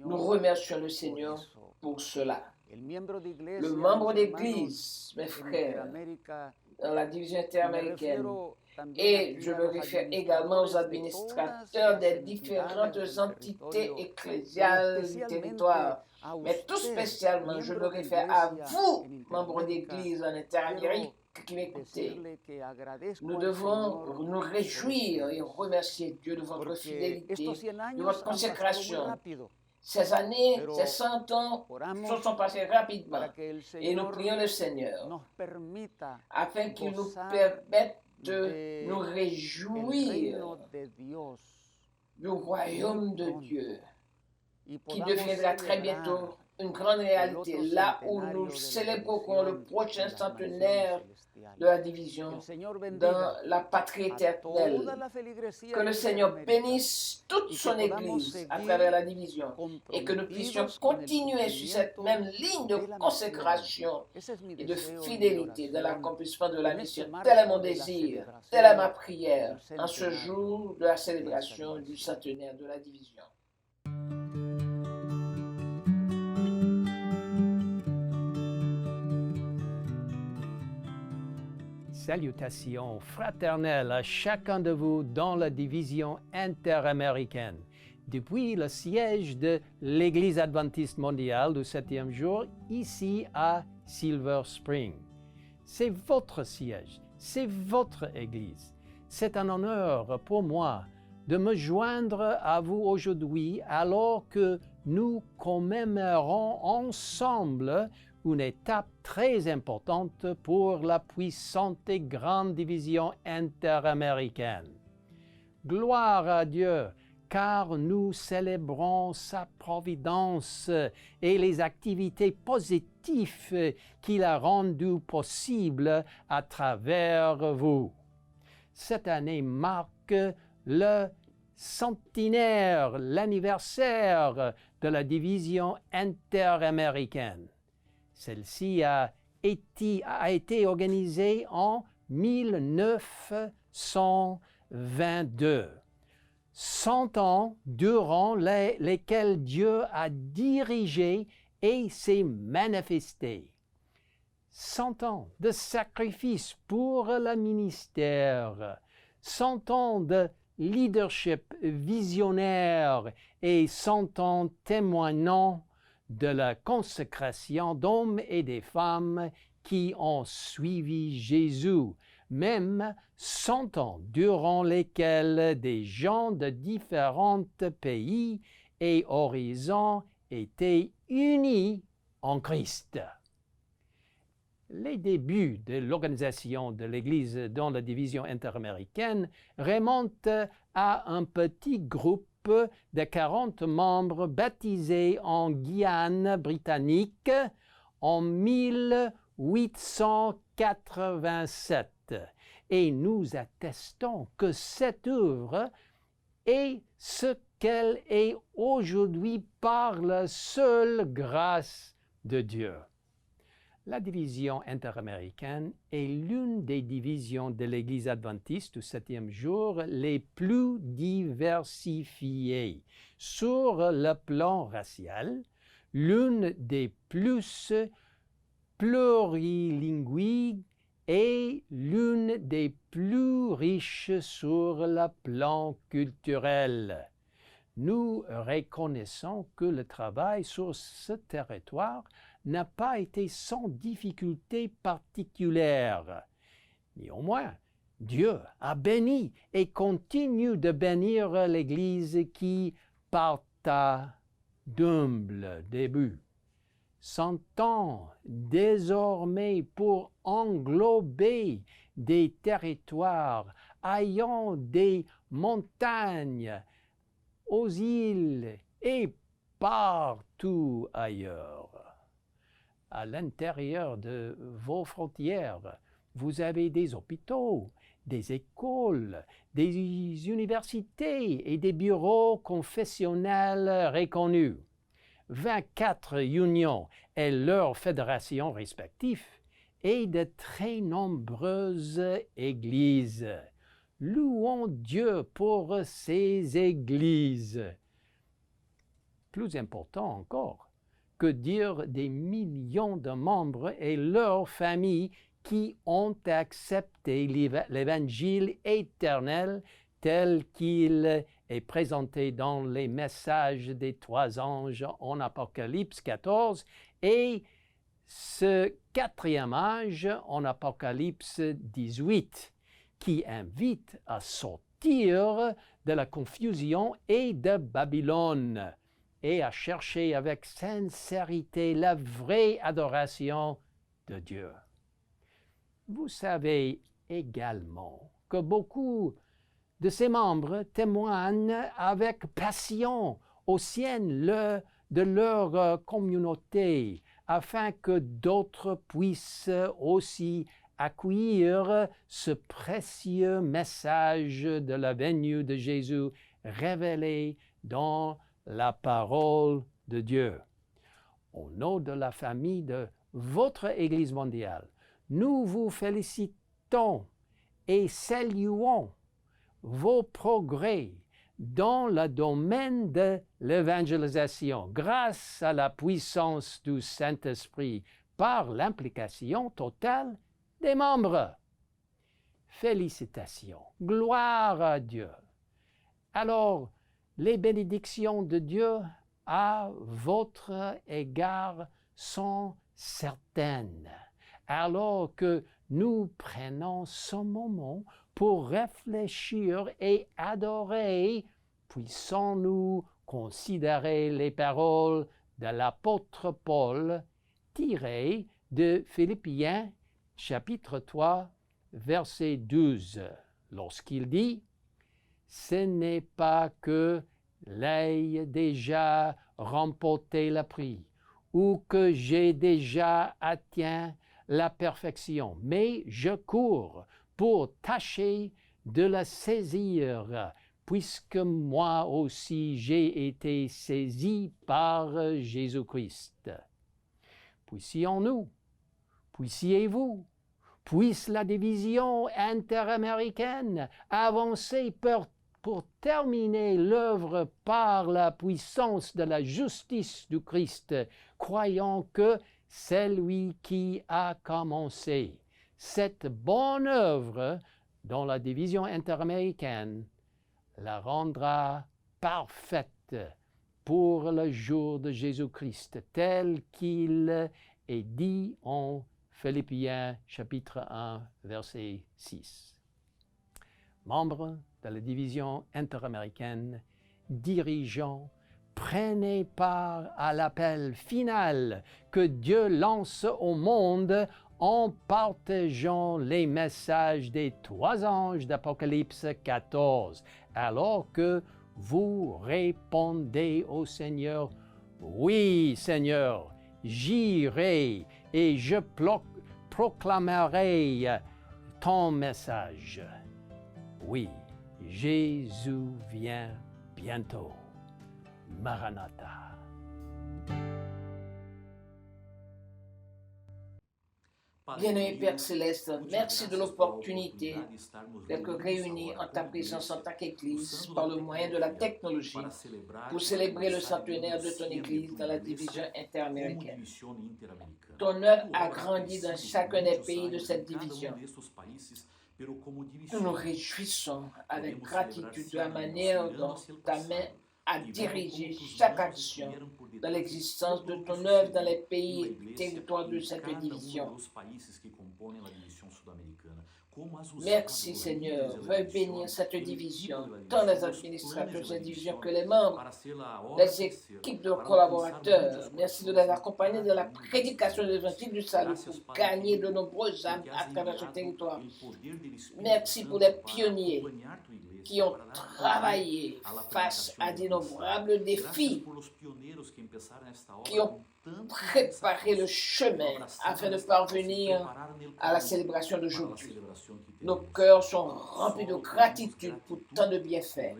Nous remercions le Seigneur pour cela. Le membre d'Église, mes frères, dans la division interaméricaine, et je me réfère également aux administrateurs des différentes entités ecclésiales du territoire, mais tout spécialement, je me réfère à vous, membres d'Église en Interamérique, qui m'écoutez. Nous devons nous réjouir et remercier Dieu de votre fidélité, de votre consécration. Ces années, ces 100 ans se sont passés rapidement et nous prions le Seigneur afin qu'il nous permette de nous réjouir du royaume de Dieu qui deviendra très bientôt une grande réalité, là où nous célébrerons le prochain centenaire de la division dans la patrie éternelle. Que le Seigneur bénisse toute son Église à travers la division et que nous puissions continuer sur cette même ligne de consécration et de fidélité dans l'accomplissement de la mission. Tel est mon désir, telle est ma prière en ce jour de la célébration du centenaire de la division. Salutations fraternelles à chacun de vous dans la division interaméricaine. Depuis le siège de l'Église adventiste mondiale du 7e jour, ici à Silver Spring. C'est votre siège, c'est votre Église. C'est un honneur pour moi de me joindre à vous aujourd'hui alors que nous commémorons ensemble une étape très importante pour la puissante et grande division interaméricaine. Gloire à Dieu, car nous célébrons sa providence et les activités positives qu'il a rendues possibles à travers vous. Cette année marque le centenaire, l'anniversaire de la division interaméricaine. Celle-ci a été organisée en 1922. 100 ans durant lesquels Dieu a dirigé et s'est manifesté. 100 ans de sacrifice pour le ministère. 100 ans de leadership visionnaire et 100 ans témoignant de la consécration d'hommes et des femmes qui ont suivi Jésus, même 100 ans durant lesquels des gens de différents pays et horizons étaient unis en Christ. Les débuts de l'organisation de l'Église dans la division interaméricaine remontent à un petit groupe de 40 membres baptisés en Guyane britannique en 1887. Et nous attestons que cette œuvre est ce qu'elle est aujourd'hui par la seule grâce de Dieu. La division interaméricaine est l'une des divisions de l'Église adventiste du septième jour les plus diversifiées. Sur le plan racial, l'une des plus plurilingues et l'une des plus riches sur le plan culturel. Nous reconnaissons que le travail sur ce territoire n'a pas été sans difficulté particulière. Néanmoins, Dieu a béni et continue de bénir l'Église qui parta d'humble début, s'entend désormais pour englober des territoires ayant des montagnes aux îles et partout ailleurs. À l'intérieur de vos frontières, vous avez des hôpitaux, des écoles, des universités et des bureaux confessionnels reconnus. 24 unions et leurs fédérations respectives et de très nombreuses églises. Louons Dieu pour ces églises. Plus important encore, que dire des millions de membres et leurs familles qui ont accepté l'Évangile éternel tel qu'il est présenté dans les messages des 3 anges en Apocalypse 14 et ce 4e âge en Apocalypse 18 qui invite à sortir de la confusion et de Babylone et à chercher avec sincérité la vraie adoration de Dieu. Vous savez également que beaucoup de ses membres témoignent avec passion au sein de leur communauté afin que d'autres puissent aussi accueillir ce précieux message de la venue de Jésus révélé dans la parole de Dieu. Au nom de la famille de votre Église mondiale, nous vous félicitons et saluons vos progrès dans le domaine de l'évangélisation grâce à la puissance du Saint-Esprit par l'implication totale des membres. Félicitations, gloire à Dieu. Alors, les bénédictions de Dieu à votre égard sont certaines. Alors que nous prenons ce moment pour réfléchir et adorer, puissons-nous considérer les paroles de l'apôtre Paul tirées de Philippiens chapitre 3, verset 12, lorsqu'il dit « Ce n'est pas que l'ai déjà remporté le prix ou que j'ai déjà atteint la perfection, mais je cours pour tâcher de la saisir, puisque moi aussi j'ai été saisi par Jésus-Christ. » Puissions-nous, puissiez-vous, puisse la division interaméricaine avancer pour terminer l'œuvre par la puissance de la justice du Christ, croyant que c'est lui qui a commencé cette bonne œuvre dans la division interaméricaine, la rendra parfaite pour le jour de Jésus-Christ, tel qu'il est dit en Philippiens chapitre 1, verset 6. Membres de la division interaméricaine, dirigeants, prenez part à l'appel final que Dieu lance au monde en partageant les messages des 3 anges d'Apocalypse 14, alors que vous répondez au Seigneur, « Oui, Seigneur, j'irai et je proclamerai ton message. » Oui, Jésus vient bientôt. Maranatha. Bien-aimé Père Céleste, merci de l'opportunité d'être réunis en ta présence en tant qu'Église par le moyen de la technologie pour célébrer le centenaire de ton Église dans la division interaméricaine. Ton œuvre a grandi dans chacun des pays de cette division. Nous nous réjouissons avec gratitude de la manière dont ta main a dirigé chaque action dans l'existence de ton œuvre dans les pays et territoires de cette division. Merci Seigneur, veuille bénir cette division, tant les administrateurs de cette division que les membres, les équipes de collaborateurs. Merci de les accompagner dans la prédication de l'évangile du salut pour gagner de nombreuses âmes à travers ce territoire. Merci pour les pionniers qui ont travaillé face à d'innombrables défis, qui ont préparé le chemin afin de parvenir à la célébration d'aujourd'hui. Nos cœurs sont remplis de gratitude pour tant de bienfaits.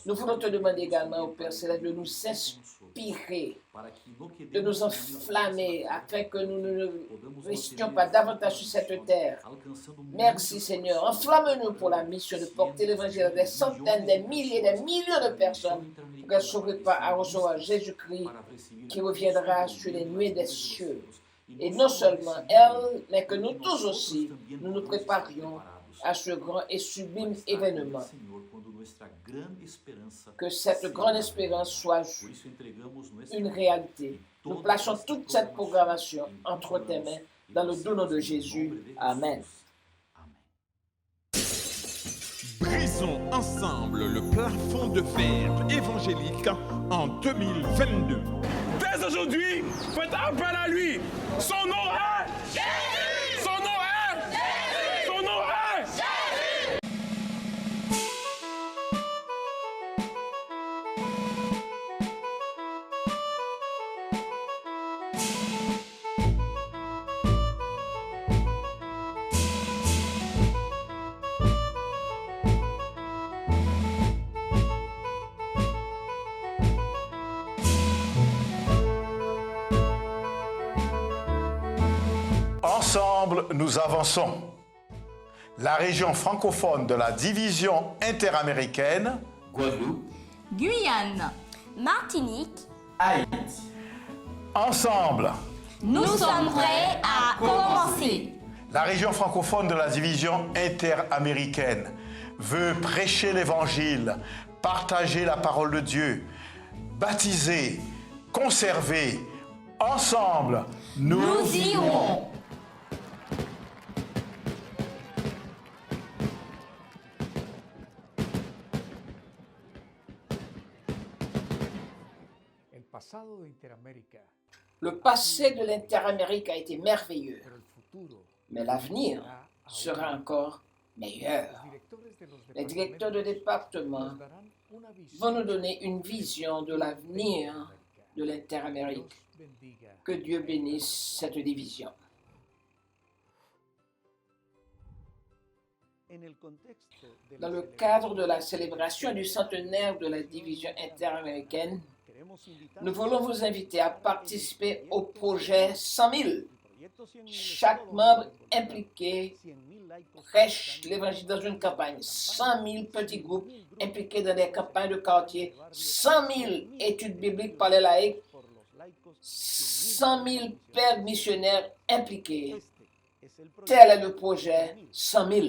Nous voulons te demander également au Père Céleste de nous inspirer, de nous enflammer afin que nous ne restions pas davantage sur cette terre. Merci Seigneur. Enflamme-nous pour la mission de porter l'évangile à des centaines, des milliers, des millions de personnes pour qu'elles se préparent à recevoir Jésus-Christ qui reviendra sur les nuées des cieux. Et non seulement elle, mais que nous tous aussi, nous nous préparions à ce grand et sublime événement. Que cette grande espérance soit une réalité. Nous plaçons toute cette programmation entre tes mains dans le doux nom de Jésus. Amen. Brisons ensemble le plafond de verre évangélique en 2022. Dès aujourd'hui, faites appel à lui. Son nom est Jésus. Son nom est Jésus. Son nom est Jésus. Ensemble, nous avançons. La région francophone de la division interaméricaine, Guadeloupe, Guyane, Martinique, Haïti. Ensemble, nous sommes prêts à commencer. La région francophone de la division interaméricaine veut prêcher l'évangile, partager la parole de Dieu, baptiser, conserver. Ensemble, nous irons. Le passé de l'Interamérique a été merveilleux, mais l'avenir sera encore meilleur. Les directeurs de département vont nous donner une vision de l'avenir de l'Interamérique. Que Dieu bénisse cette division. Dans le cadre de la célébration du centenaire de la division interaméricaine, nous voulons vous inviter à participer au projet 100 000. Chaque membre impliqué prêche l'évangile dans une campagne. 100 000 petits groupes impliqués dans des campagnes de quartier. 100 000 études bibliques par les laïcs. 100 000 pères missionnaires impliqués. Tel est le projet 100 000.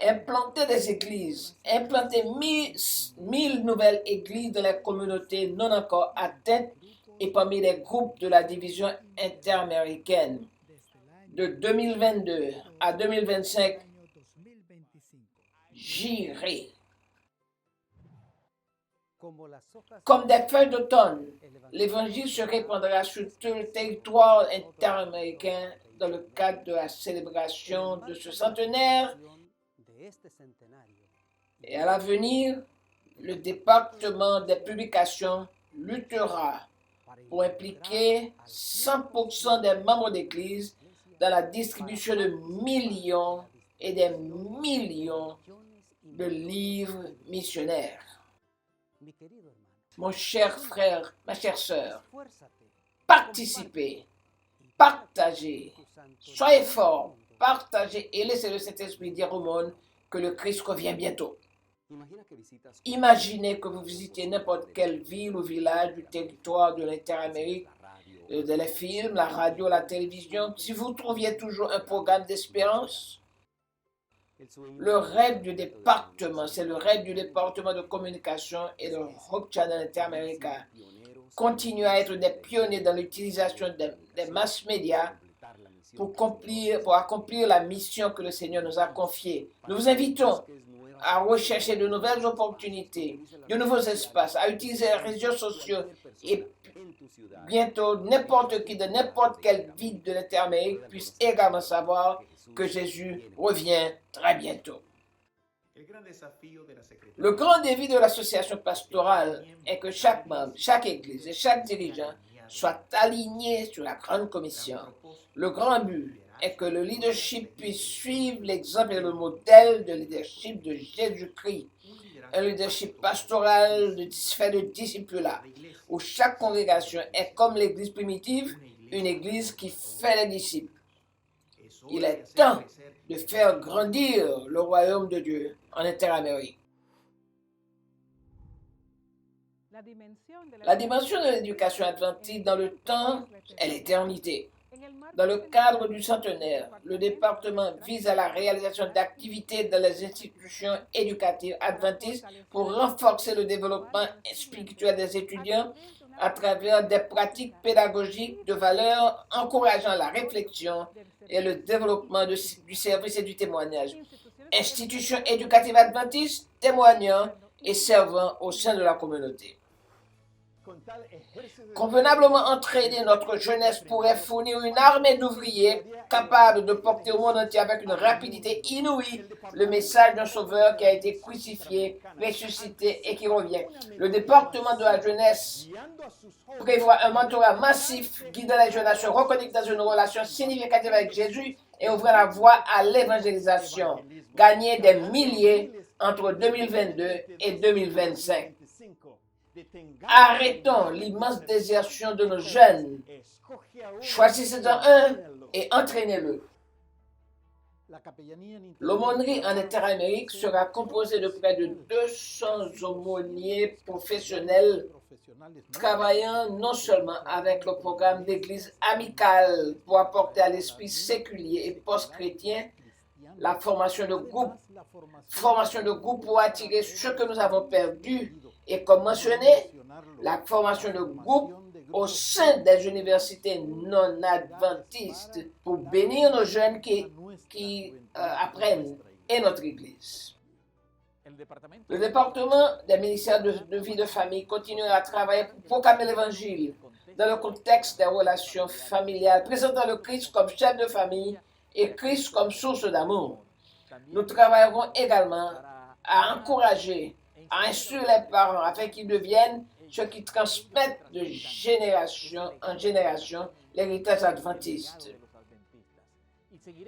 implanter des églises, implanter 1000 nouvelles églises dans les communautés non encore atteintes et parmi les groupes de la division interaméricaine. De 2022 à 2025, j'irai. Comme des feuilles d'automne, l'Évangile se répandra sur tout le territoire interaméricain dans le cadre de la célébration de ce centenaire. Et à l'avenir, le département des publications luttera pour impliquer 100% des membres d'Église dans la distribution de millions et des millions de livres missionnaires. Mon cher frère, ma chère sœur, participez, partagez, soyez forts, partagez et laissez le Saint-Esprit dire au monde que le Christ revient bientôt. Imaginez que vous visitiez n'importe quelle ville ou village du territoire de l'Interamérique, de les films, la radio, la télévision, si vous trouviez toujours un programme d'espérance. Le rêve du département, c'est le rêve du département de communication et de Hope Channel Interamérica. Continuer à être des pionniers dans l'utilisation des mass médias pour accomplir la mission que le Seigneur nous a confiée. Nous vous invitons à rechercher de nouvelles opportunités, de nouveaux espaces, à utiliser les réseaux sociaux et bientôt n'importe qui de n'importe quelle ville de l'Interamérique puisse également savoir que Jésus revient très bientôt. Le grand défi de l'association pastorale est que chaque membre, chaque église et chaque dirigeant soient alignés sur la grande commission. Le grand but est que le leadership puisse suivre l'exemple et le modèle de leadership de Jésus-Christ. Un leadership pastoral fait de disciples-là, où chaque congrégation est comme l'église primitive, une église qui fait les disciples. Il est temps de faire grandir le royaume de Dieu en Interamérique. La dimension de l'éducation adventiste dans le temps est l'éternité. Dans le cadre du centenaire, le département vise à la réalisation d'activités dans les institutions éducatives adventistes pour renforcer le développement spirituel des étudiants à travers des pratiques pédagogiques de valeur encourageant la réflexion et le développement du service et du témoignage. Institutions éducatives adventistes témoignant et servant au sein de la communauté. Convenablement entraîner notre jeunesse pourrait fournir une armée d'ouvriers capables de porter au monde entier avec une rapidité inouïe le message d'un sauveur qui a été crucifié, ressuscité et qui revient. Le département de la jeunesse prévoit un mentorat massif guidant les jeunes à se reconnecter dans une relation significative avec Jésus et ouvrir la voie à l'évangélisation. Gagner des milliers entre 2022 et 2025. Arrêtons l'immense désertion de nos jeunes. Choisissez-en un et entraînez-le. L'aumônerie en Interamérique sera composée de près de 200 aumôniers professionnels travaillant non seulement avec le programme d'église amicale pour apporter à l'esprit séculier et post-chrétien la formation de groupe pour attirer ce que nous avons perdu et comme mentionné, la formation de groupe au sein des universités non adventistes pour bénir nos jeunes qui apprennent et notre Église. Le département des ministères de vie de famille continue à travailler pour proclamer l'Évangile dans le contexte des relations familiales, présentant le Christ comme chef de famille et Christ comme source d'amour. Nous travaillerons également à encourager, à instruire les parents afin qu'ils deviennent ceux qui transmettent de génération en génération l'héritage adventiste.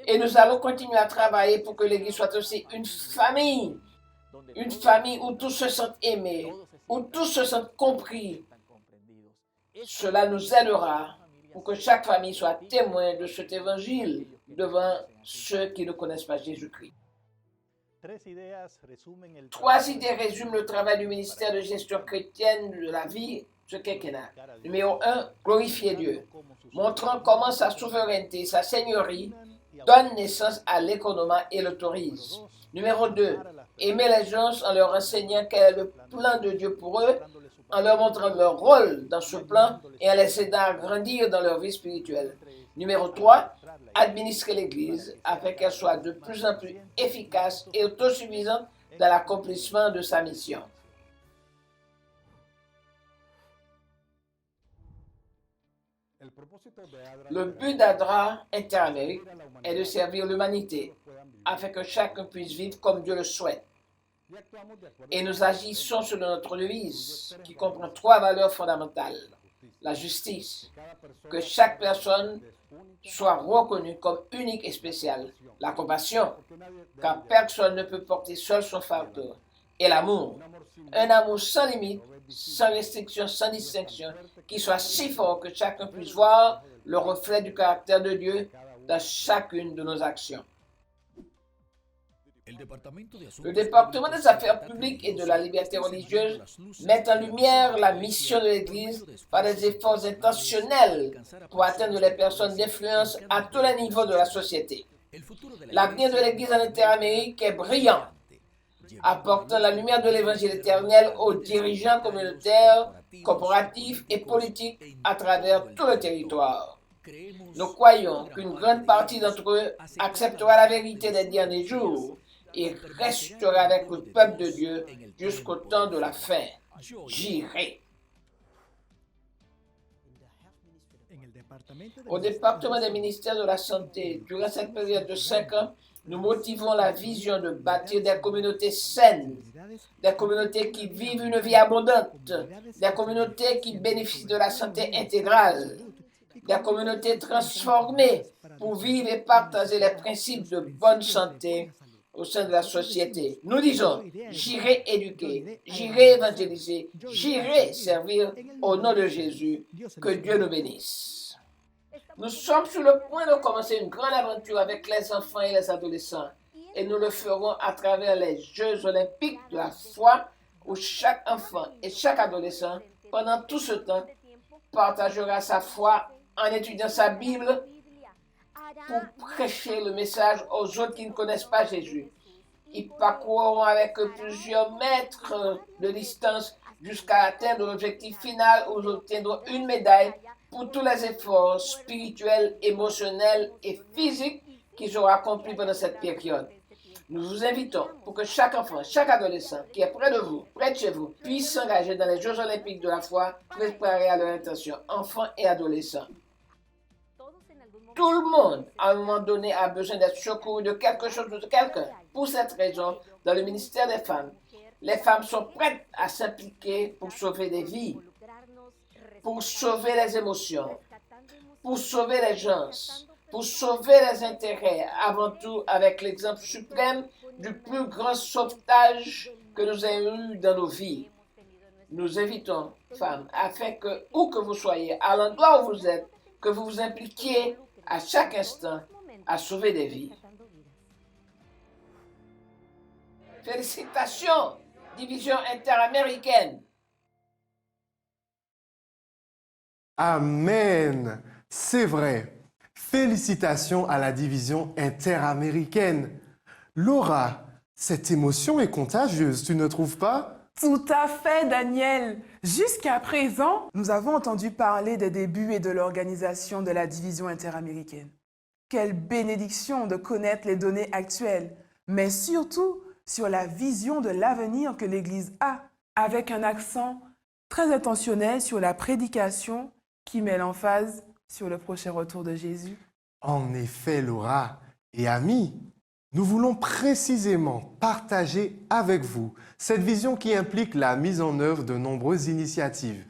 Et nous allons continuer à travailler pour que l'Église soit aussi une famille où tous se sentent aimés, où tous se sentent compris. Cela nous aidera pour que chaque famille soit témoin de cet évangile devant ceux qui ne connaissent pas Jésus-Christ. 3 idées résument le travail du ministère de gestion chrétienne de la vie, ce quinquennat. Numéro 1, glorifier Dieu, montrant comment sa souveraineté, sa seigneurie donne naissance à l'économie et l'autorise. Numéro 2, aimer les gens en leur enseignant quel est le plan de Dieu pour eux, en leur montrant leur rôle dans ce plan et en les aidant à grandir dans leur vie spirituelle. Numéro 3, administrer l'Église afin qu'elle soit de plus en plus efficace et autosuffisante dans l'accomplissement de sa mission. Le but d'ADRA Interamérique est de servir l'humanité afin que chacun puisse vivre comme Dieu le souhaite. Et nous agissons selon notre devise qui comprend 3 valeurs fondamentales. La justice, que chaque personne soit reconnue comme unique et spéciale. La compassion, car personne ne peut porter seul son fardeau. Et l'amour, un amour sans limite, sans restriction, sans distinction, qui soit si fort que chacun puisse voir le reflet du caractère de Dieu dans chacune de nos actions. Le département des affaires publiques et de la liberté religieuse met en lumière la mission de l'Église par des efforts intentionnels pour atteindre les personnes d'influence à tous les niveaux de la société. L'avenir de l'Église en Interamérique est brillant, apportant la lumière de l'Évangile éternel aux dirigeants communautaires, corporatifs et politiques à travers tout le territoire. Nous croyons qu'une grande partie d'entre eux acceptera la vérité des derniers jours et restera avec le peuple de Dieu jusqu'au temps de la fin. J'irai. Au département des ministères de la Santé, durant cette période de 5 ans, nous motivons la vision de bâtir des communautés saines, des communautés qui vivent une vie abondante, des communautés qui bénéficient de la santé intégrale, des communautés transformées pour vivre et partager les principes de bonne santé au sein de la société. Nous disons, j'irai éduquer, j'irai évangéliser, j'irai servir au nom de Jésus. Que Dieu nous bénisse. Nous sommes sur le point de commencer une grande aventure avec les enfants et les adolescents. Et nous le ferons à travers les Jeux olympiques de la foi où chaque enfant et chaque adolescent, pendant tout ce temps, partagera sa foi en étudiant sa Bible pour prêcher le message aux autres qui ne connaissent pas Jésus. Ils parcourront avec eux plusieurs mètres de distance jusqu'à atteindre l'objectif final où ils obtiendront une médaille pour tous les efforts spirituels, émotionnels et physiques qu'ils auront accomplis pendant cette période. Nous vous invitons pour que chaque enfant, chaque adolescent qui est près de vous, près de chez vous, puisse s'engager dans les Jeux olympiques de la foi préparés à leur intention, enfants et adolescents. Tout le monde, à un moment donné, a besoin d'être secouru de quelque chose ou de quelqu'un. Pour cette raison, dans le ministère des femmes, les femmes sont prêtes à s'impliquer pour sauver des vies, pour sauver les émotions, pour sauver les gens, pour sauver les intérêts, avant tout avec l'exemple suprême du plus grand sauvetage que nous ayons eu dans nos vies. Nous invitons, femmes, afin que, où que vous soyez, à l'endroit où vous êtes, que vous vous impliquiez à chaque instant à sauver des vies. Félicitations, division interaméricaine. Amen. C'est vrai. Félicitations à la division interaméricaine. Laura, cette émotion est contagieuse, tu ne trouves pas? Tout à fait, Daniel. Jusqu'à présent, nous avons entendu parler des débuts et de l'organisation de la division interaméricaine. Quelle bénédiction de connaître les données actuelles, mais surtout sur la vision de l'avenir que l'Église a, avec un accent très intentionnel sur la prédication qui met l'emphase sur le prochain retour de Jésus. En effet, Laura et amis, nous voulons précisément partager avec vous cette vision qui implique la mise en œuvre de nombreuses initiatives,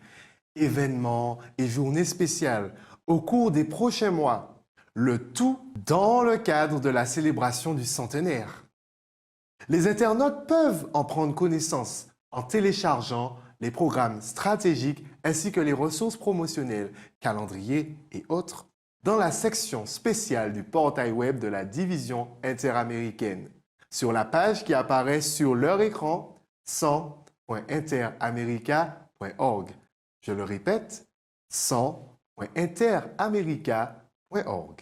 événements et journées spéciales au cours des prochains mois, le tout dans le cadre de la célébration du centenaire. Les internautes peuvent en prendre connaissance en téléchargeant les programmes stratégiques ainsi que les ressources promotionnelles, calendriers et autres dans la section spéciale du portail web de la division interaméricaine, sur la page qui apparaît sur leur écran 100.interamerica.org. Je le répète, 100.interamerica.org.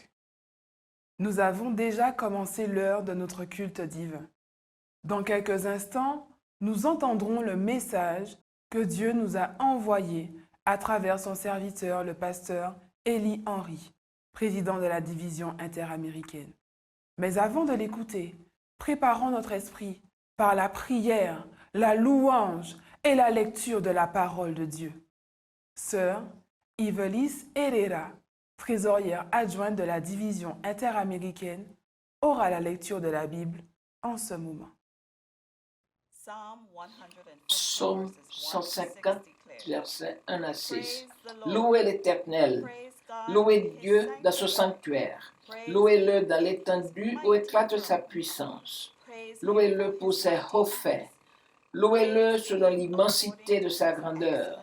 Nous avons déjà commencé l'heure de notre culte divin. Dans quelques instants, nous entendrons le message que Dieu nous a envoyé à travers son serviteur, le pasteur Élie Henry, président de la division interaméricaine. Mais avant de l'écouter, préparons notre esprit par la prière, la louange et la lecture de la parole de Dieu. Sœur Ivelis Herrera, trésorière adjointe de la division interaméricaine, aura la lecture de la Bible en ce moment. Psaume 150, versets 1 à 6. Louez l'Éternel, louez Dieu dans ce sanctuaire, louez-le dans l'étendue où éclate sa puissance, louez-le pour ses hauts faits, louez-le selon l'immensité de sa grandeur,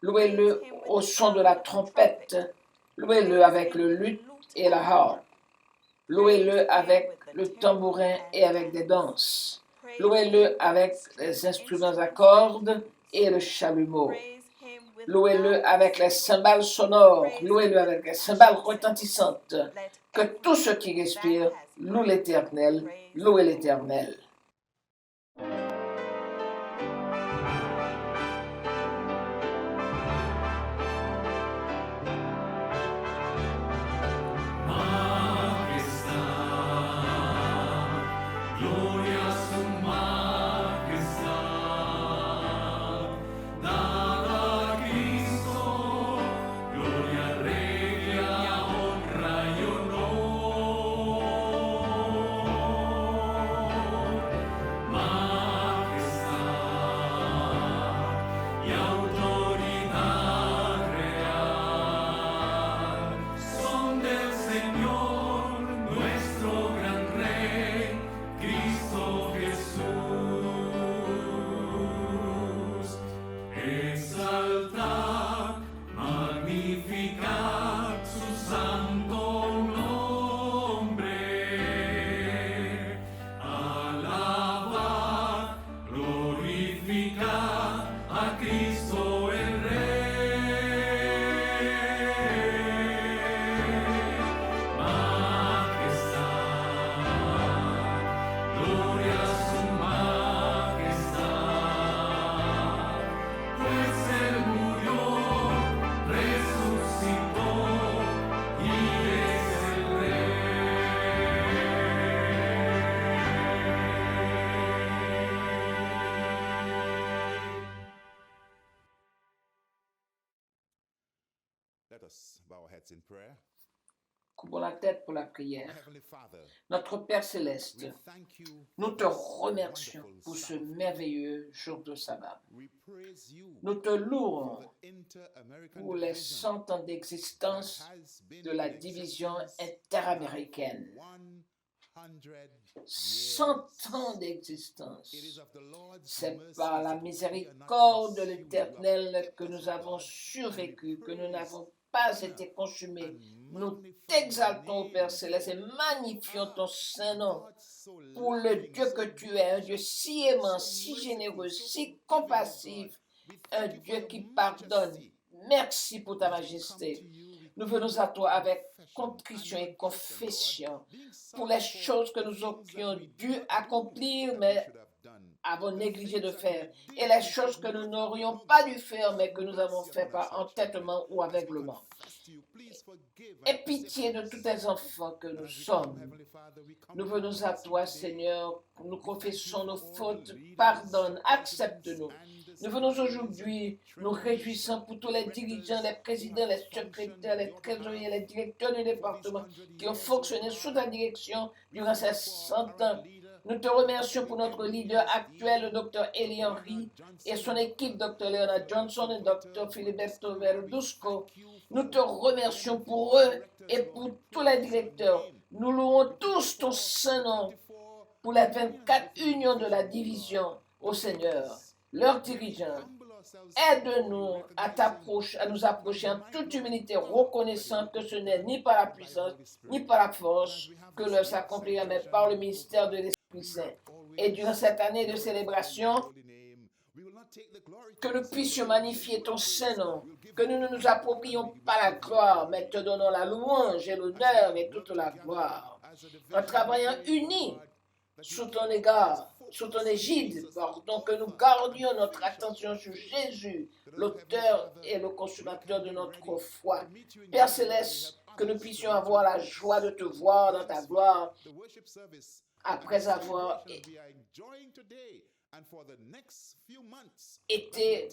louez-le au son de la trompette, louez-le avec le luth et la harpe, louez-le avec le tambourin et avec des danses. Louez-le avec les instruments à cordes et le chalumeau. Louez-le avec les cymbales sonores. Louez-le avec les cymbales retentissantes. Que tout ce qui respire loue l'Éternel. Louez l'Éternel. Couvrons la tête pour la prière. Notre Père Céleste, nous te remercions pour ce merveilleux jour de sabbat. Nous te louons pour les 100 ans d'existence de la division interaméricaine. 100 ans d'existence. C'est par la miséricorde de l'Éternel que nous avons survécu, que nous n'avons pas été consumés. Nous t'exaltons, Père Céleste, et magnifions ton saint nom pour le Dieu que tu es, un Dieu si aimant, si généreux, si compassif, un Dieu qui pardonne. Merci pour ta majesté. Nous venons à toi avec contrition et confession pour les choses que nous aurions dû accomplir, mais avons négligé de faire, et les choses que nous n'aurions pas dû faire, mais que nous avons fait par entêtement ou aveuglement. Aie pitié de tous tes enfants que nous sommes. Nous venons à toi, Seigneur, nous confessons nos fautes, pardonne, accepte-nous. Nous venons aujourd'hui, nous réjouissons pour tous les dirigeants, les présidents, les secrétaires, les trésoriers, les directeurs du département qui ont fonctionné sous ta direction durant ces 100 ans. Nous te remercions pour notre leader actuel, le Dr. Élie Henry, et son équipe, Dr. Leonard Johnson et Dr. Filiberto Verduzco. Nous te remercions pour eux et pour tous les directeurs. Nous louons tous ton saint nom pour les 24 unions de la division au Seigneur, leurs dirigeants. Aide-nous à nous approcher en toute humilité, reconnaissant que ce n'est ni par la puissance, ni par la force que l'œuvre s'accomplira, mais par le ministère de l'Esprit Saint. Et durant cette année de célébration, que nous puissions magnifier ton Saint-Nom, que nous ne nous approprions pas la gloire, mais te donnons la louange et l'honneur et toute la gloire, en travaillant unis sous ton égard, sous ton égide, pardon, que nous gardions notre attention sur Jésus, l'auteur et le consommateur de notre foi. Père Céleste, que nous puissions avoir la joie de te voir dans ta gloire après avoir été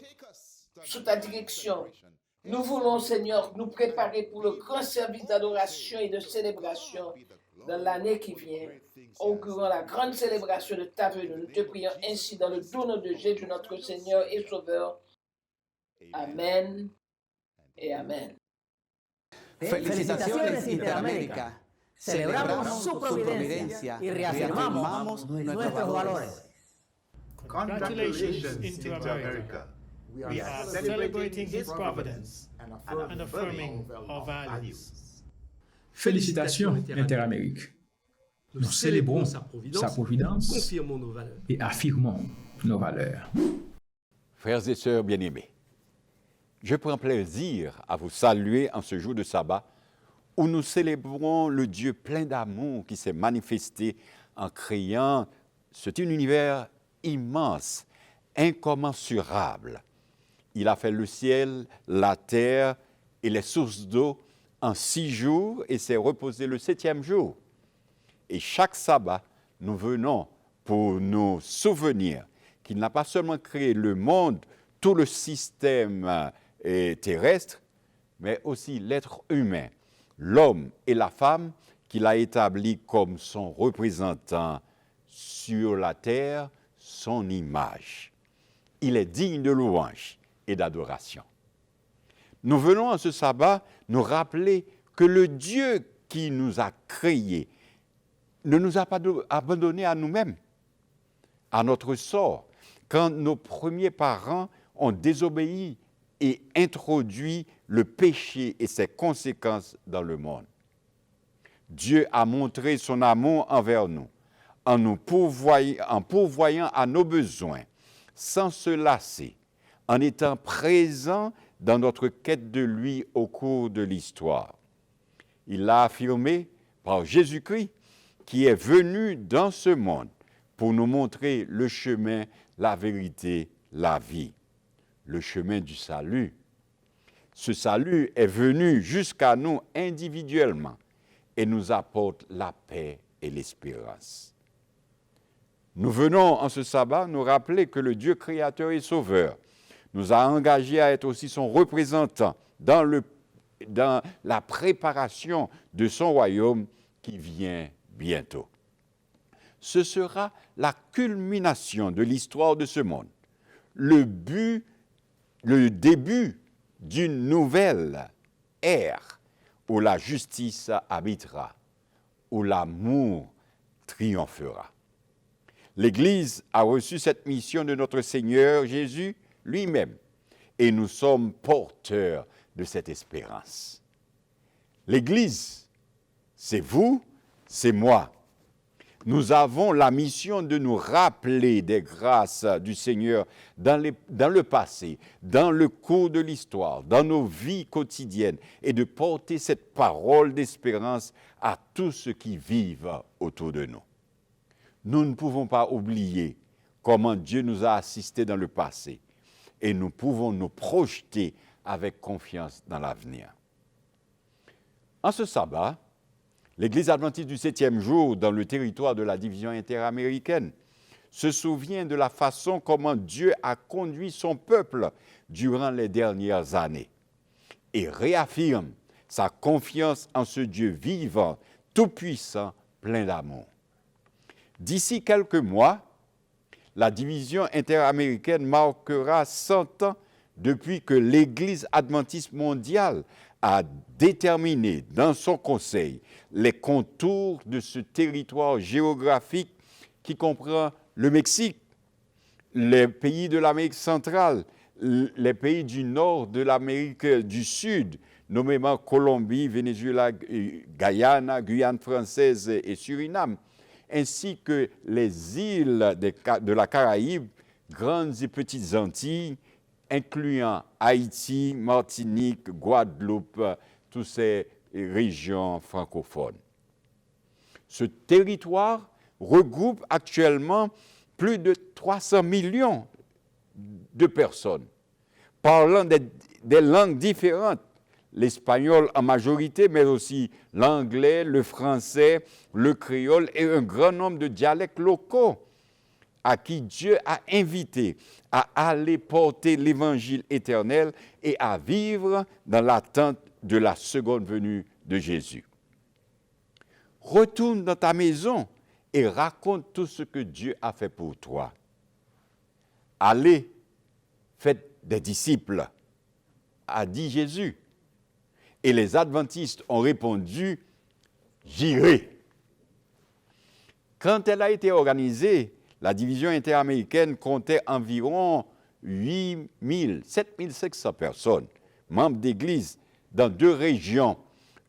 sous ta direction. Nous voulons, Seigneur, nous préparer pour le grand service d'adoration et de célébration dans l'année qui vient, augurant la grande célébration de ta venue. Nous te prions ainsi dans le doux nom de Jésus, notre Seigneur et Sauveur. Amen et Amen. Felicitaciones Interamérica. Celebramos su providencia y reafirmamos nuestros valores. Congratulations, Inter-America. We are celebrating His providence and affirming our values. Félicitations, Interamérique. Nous célébrons sa providence et affirmons nos valeurs. Frères et sœurs bien-aimés, je prends plaisir à vous saluer en ce jour de sabbat où nous célébrons le Dieu plein d'amour qui s'est manifesté en créant cet univers immense, incommensurable. Il a fait le ciel, la terre et les sources d'eau en 6 jours et s'est reposé le 7e jour. Et chaque sabbat, nous venons pour nous souvenir qu'il n'a pas seulement créé le monde, tout le système terrestre, mais aussi l'être humain, l'homme et la femme qu'il a établis comme son représentant sur la terre, son image. Il est digne de louange et d'adoration. Nous venons en ce sabbat nous rappeler que le Dieu qui nous a créés ne nous a pas abandonnés à nous-mêmes, à notre sort, quand nos premiers parents ont désobéi et introduit le péché et ses conséquences dans le monde. Dieu a montré son amour envers nous, en pourvoyant à nos besoins, sans se lasser, en étant présent dans notre quête de lui au cours de l'histoire. Il l'a affirmé par Jésus-Christ, qui est venu dans ce monde pour nous montrer le chemin, la vérité, la vie, le chemin du salut. Ce salut est venu jusqu'à nous individuellement et nous apporte la paix et l'espérance. Nous venons en ce sabbat nous rappeler que le Dieu créateur et sauveur nous a engagés à être aussi son représentant dans la préparation de son royaume qui vient bientôt. Ce sera la culmination de l'histoire de ce monde, le début d'une nouvelle ère où la justice habitera, où l'amour triomphera. L'Église a reçu cette mission de notre Seigneur Jésus lui-même et nous sommes porteurs de cette espérance. L'Église, c'est vous, c'est moi. Nous avons la mission de nous rappeler des grâces du Seigneur dans le passé, dans le cours de l'histoire, dans nos vies quotidiennes et de porter cette parole d'espérance à tous ceux qui vivent autour de nous. Nous ne pouvons pas oublier comment Dieu nous a assistés dans le passé et nous pouvons nous projeter avec confiance dans l'avenir. En ce sabbat, l'Église adventiste du 7e jour dans le territoire de la division interaméricaine se souvient de la façon comment Dieu a conduit son peuple durant les dernières années et réaffirme sa confiance en ce Dieu vivant, tout-puissant, plein d'amour. D'ici quelques mois, la division interaméricaine marquera 100 ans depuis que l'Église adventiste mondiale a déterminé dans son conseil les contours de ce territoire géographique qui comprend le Mexique, les pays de l'Amérique centrale, les pays du nord de l'Amérique du Sud, nommément Colombie, Venezuela, Guyane française et Suriname, ainsi que les îles de la Caraïbe, grandes et petites Antilles, incluant Haïti, Martinique, Guadeloupe, toutes ces régions francophones. Ce territoire regroupe actuellement plus de 300 millions de personnes, parlant des langues différentes, l'espagnol en majorité, mais aussi l'anglais, le français, le créole et un grand nombre de dialectes locaux à qui Dieu a invité à aller porter l'évangile éternel et à vivre dans l'attente de la seconde venue de Jésus. Retourne dans ta maison et raconte tout ce que Dieu a fait pour toi. Allez, faites des disciples, a dit Jésus. Et les adventistes ont répondu, j'irai. Quand elle a été organisée, la division interaméricaine comptait environ 7500 personnes, membres d'église, dans 2 régions,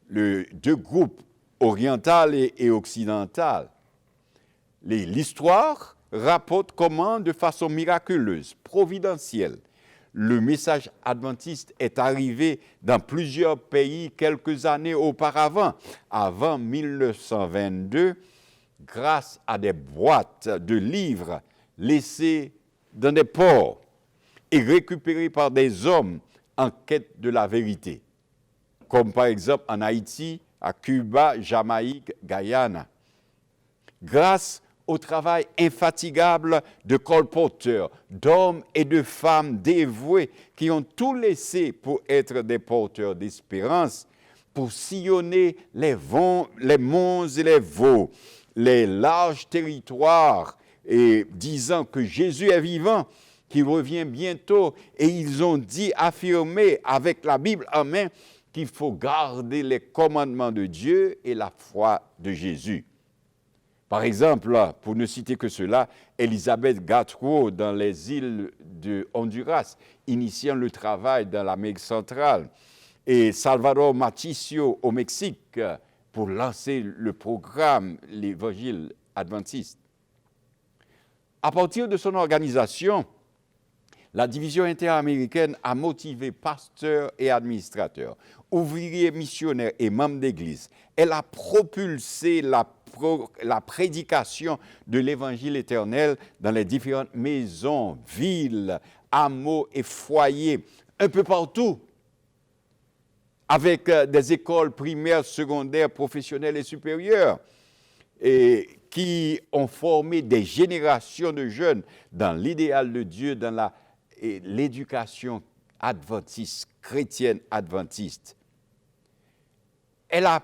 2 groupes, oriental et occidental. L'histoire rapporte comment, de façon miraculeuse, providentielle, le message adventiste est arrivé dans plusieurs pays quelques années auparavant, avant 1922, grâce à des boîtes de livres laissées dans des ports et récupérées par des hommes en quête de la vérité, comme par exemple en Haïti, à Cuba, Jamaïque, Guyane. Grâce au travail infatigable de colporteurs, d'hommes et de femmes dévoués qui ont tout laissé pour être des porteurs d'espérance, pour sillonner les monts et les vaux, les larges territoires, et disant que Jésus est vivant, qu'il revient bientôt, et ils ont dit, affirmé avec la Bible en main, qu'il faut garder les commandements de Dieu et la foi de Jésus. Par exemple, pour ne citer que cela, Elisabeth Gautreau dans les îles de Honduras, initiant le travail dans l'Amérique centrale, et Salvador Maticio au Mexique pour lancer le programme l'Évangile adventiste. À partir de son organisation, la division interaméricaine a motivé pasteurs et administrateurs, ouvriers missionnaires et membres d'Église. Elle a propulsé la prédication de l'Évangile éternel dans les différentes maisons, villes, hameaux et foyers, un peu partout, avec des écoles primaires, secondaires, professionnelles et supérieures, et qui ont formé des générations de jeunes dans l'idéal de Dieu, dans l'éducation adventiste, chrétienne adventiste. Elle a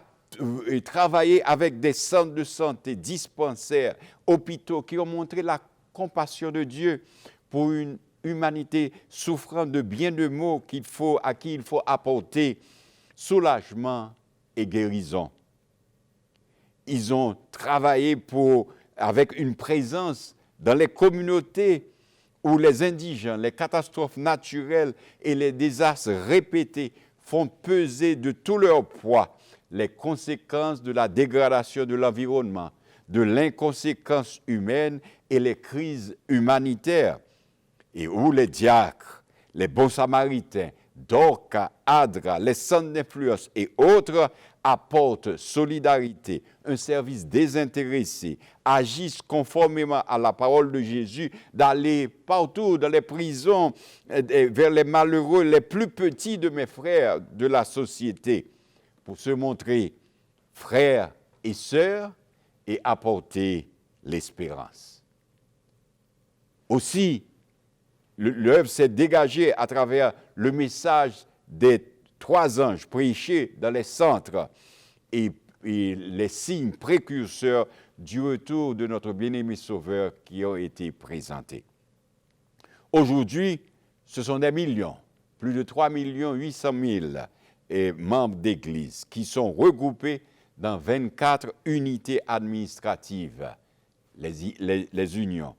travaillé avec des centres de santé, dispensaires, hôpitaux qui ont montré la compassion de Dieu pour une humanité souffrant de bien de maux à qui il faut apporter soulagement et guérison. Ils ont travaillé avec une présence dans les communautés où les indigents, les catastrophes naturelles et les désastres répétés font peser de tout leur poids les conséquences de la dégradation de l'environnement, de l'inconséquence humaine et les crises humanitaires, et où les diacres, les bons samaritains, Dorcas, Adra, les centres d'influence et autres apportent solidarité, un service désintéressé, agissent conformément à la parole de Jésus, d'aller partout dans les prisons, vers les malheureux, les plus petits de mes frères de la société, pour se montrer frères et sœurs et apporter l'espérance. Aussi, l'œuvre s'est dégagée à travers le message des 3 anges prêchés dans les centres et les signes précurseurs du retour de notre bien-aimé Sauveur qui ont été présentés. Aujourd'hui, ce sont des millions, plus de 3 800 000 membres d'Église qui sont regroupés dans 24 unités administratives, les unions,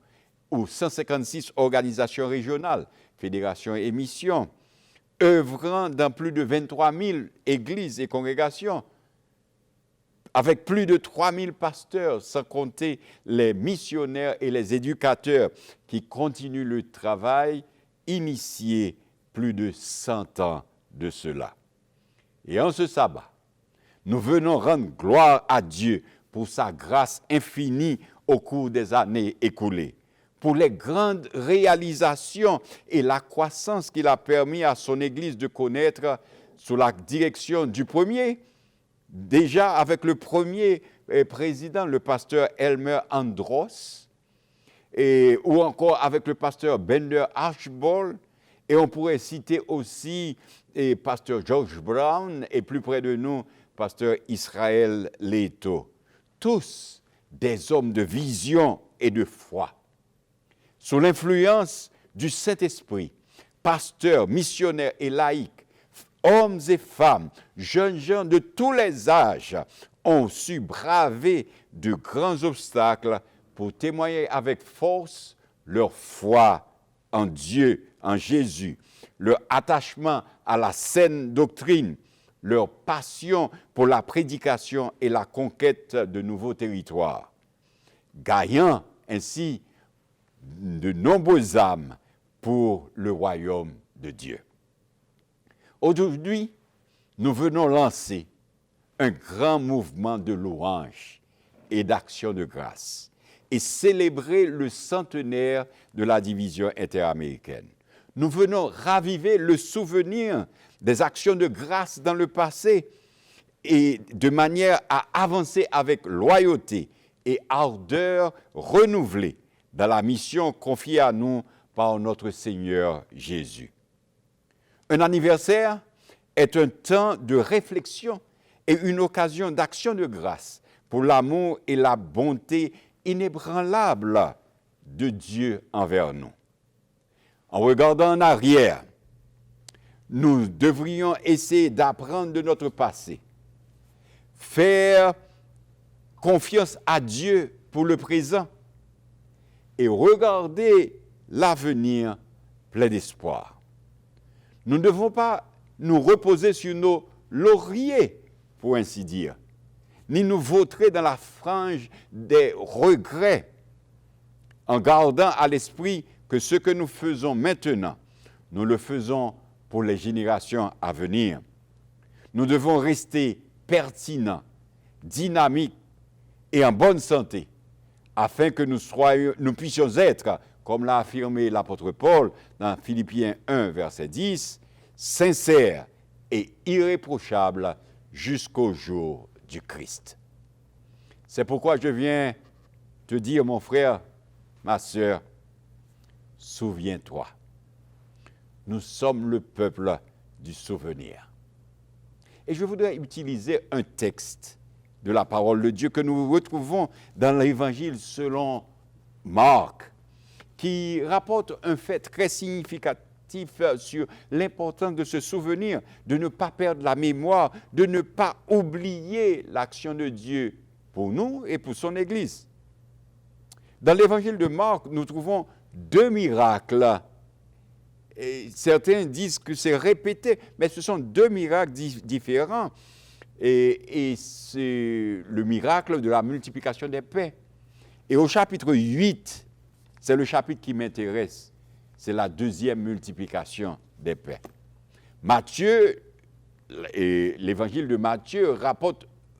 ou 156 organisations régionales, fédérations et missions, œuvrant dans plus de 23 000 églises et congrégations, avec plus de 3000 pasteurs, sans compter les missionnaires et les éducateurs qui continuent le travail initié plus de 100 ans de cela. Et en ce sabbat, nous venons rendre gloire à Dieu pour sa grâce infinie au cours des années écoulées, pour les grandes réalisations et la croissance qu'il a permis à son Église de connaître sous la direction du premier, déjà avec le premier président, le pasteur Elmer Andros, ou encore avec le pasteur Bender Archibald, et on pourrait citer aussi pasteur George Brown, et plus près de nous, pasteur Israël Leto. Tous des hommes de vision et de foi. Sous l'influence du Saint-Esprit, pasteurs, missionnaires et laïcs, hommes et femmes, jeunes gens de tous les âges ont su braver de grands obstacles pour témoigner avec force leur foi en Dieu, en Jésus, leur attachement à la saine doctrine, leur passion pour la prédication et la conquête de nouveaux territoires, gagnant ainsi de nombreuses âmes pour le royaume de Dieu. Aujourd'hui, nous venons lancer un grand mouvement de louange et d'action de grâce et célébrer le centenaire de la division interaméricaine. Nous venons raviver le souvenir des actions de grâce dans le passé et de manière à avancer avec loyauté et ardeur renouvelée dans la mission confiée à nous par notre Seigneur Jésus. Un anniversaire est un temps de réflexion et une occasion d'action de grâce pour l'amour et la bonté inébranlable de Dieu envers nous. En regardant en arrière, nous devrions essayer d'apprendre de notre passé, faire confiance à Dieu pour le présent et regarder l'avenir plein d'espoir. Nous ne devons pas nous reposer sur nos lauriers, pour ainsi dire, ni nous vautrer dans la frange des regrets, en gardant à l'esprit que ce que nous faisons maintenant, nous le faisons pour les générations à venir. Nous devons rester pertinents, dynamiques et en bonne santé, afin que nous puissions être, comme l'a affirmé l'apôtre Paul dans Philippiens 1, verset 10, sincères et irréprochables jusqu'au jour du Christ. C'est pourquoi je viens te dire, mon frère, ma sœur, souviens-toi. Nous sommes le peuple du souvenir. Et je voudrais utiliser un texte de la parole de Dieu que nous retrouvons dans l'Évangile selon Marc, qui rapporte un fait très significatif sur l'importance de se souvenir, de ne pas perdre la mémoire, de ne pas oublier l'action de Dieu pour nous et pour son Église. Dans l'Évangile de Marc, nous trouvons 2 miracles. Et certains disent que c'est répété, mais ce sont 2 miracles différents. Et c'est le miracle de la multiplication des pains. Et au chapitre 8, c'est le chapitre qui m'intéresse, c'est la 2e multiplication des pains. Matthieu, et l'Évangile de Matthieu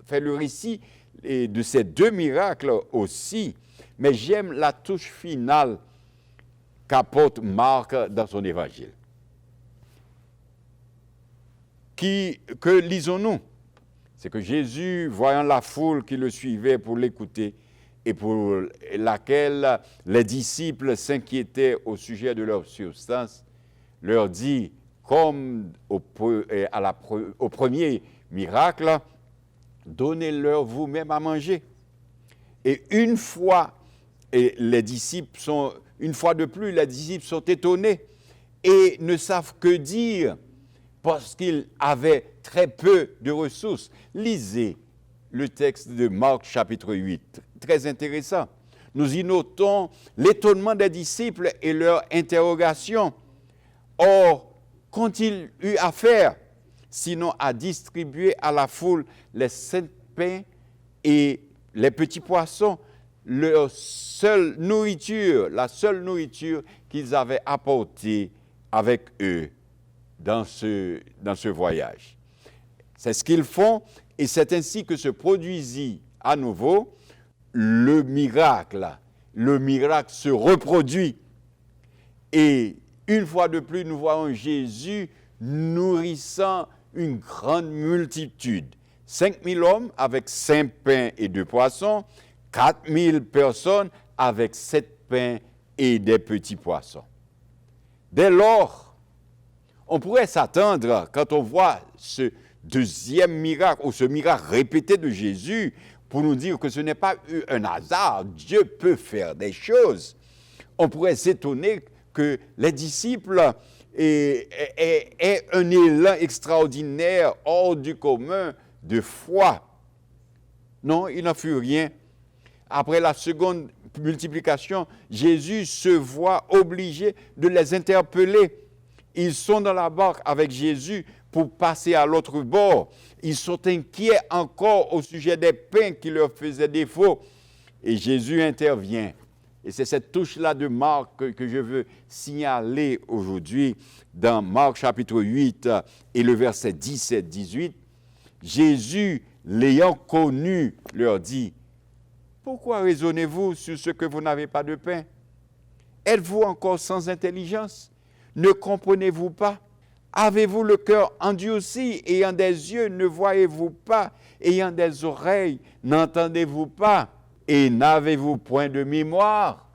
fait le récit de ces 2 miracles aussi, mais j'aime la touche finale qu'apporte Marc dans son évangile. Que lisons-nous? C'est que Jésus, voyant la foule qui le suivait pour l'écouter et pour laquelle les disciples s'inquiétaient au sujet de leur substance, leur dit, comme au premier miracle, donnez-leur vous-même à manger. Et une fois de plus, les disciples sont étonnés et ne savent que dire parce qu'ils avaient très peu de ressources. Lisez le texte de Marc chapitre 8, très intéressant. Nous y notons l'étonnement des disciples et leur interrogation. Or, qu'ont-ils eu à faire, sinon à distribuer à la foule les 5 pains et les petits poissons, la seule nourriture qu'ils avaient apportée avec eux dans ce voyage. C'est ce qu'ils font et c'est ainsi que se produisit à nouveau le miracle. Le miracle se reproduit et une fois de plus, nous voyons Jésus nourrissant une grande multitude. 5000 hommes avec 5 pains et 2 poissons, 4000 personnes avec 7 pains et des petits poissons. Dès lors, on pourrait s'attendre, quand on voit ce deuxième miracle, ou ce miracle répété de Jésus, pour nous dire que ce n'est pas un hasard, Dieu peut faire des choses. On pourrait s'étonner que les disciples aient un élan extraordinaire, hors du commun, de foi. Non, il n'en fut rien. Après la seconde multiplication, Jésus se voit obligé de les interpeller. Ils sont dans la barque avec Jésus pour passer à l'autre bord. Ils sont inquiets encore au sujet des pains qui leur faisaient défaut. Et Jésus intervient. Et c'est cette touche-là de Marc que je veux signaler aujourd'hui dans Marc chapitre 8 et le verset 17-18. Jésus, l'ayant connu, leur dit, « Pourquoi raisonnez-vous sur ce que vous n'avez pas de pain? Êtes-vous encore sans intelligence? Ne comprenez-vous pas? Avez-vous le cœur endurci, ayant des yeux, ne voyez-vous pas? Ayant des oreilles, n'entendez-vous pas? Et n'avez-vous point de mémoire? »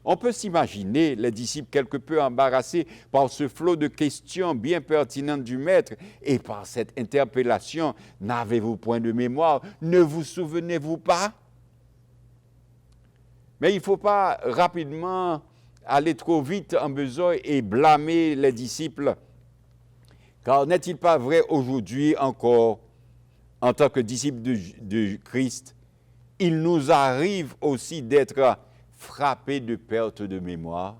On peut s'imaginer les disciples quelque peu embarrassés par ce flot de questions bien pertinentes du Maître et par cette interpellation, « N'avez-vous point de mémoire? Ne vous souvenez-vous pas? » Mais il ne faut pas rapidement aller trop vite en besogne et blâmer les disciples. Car n'est-il pas vrai aujourd'hui encore, en tant que disciples de Christ, il nous arrive aussi d'être frappés de perte de mémoire,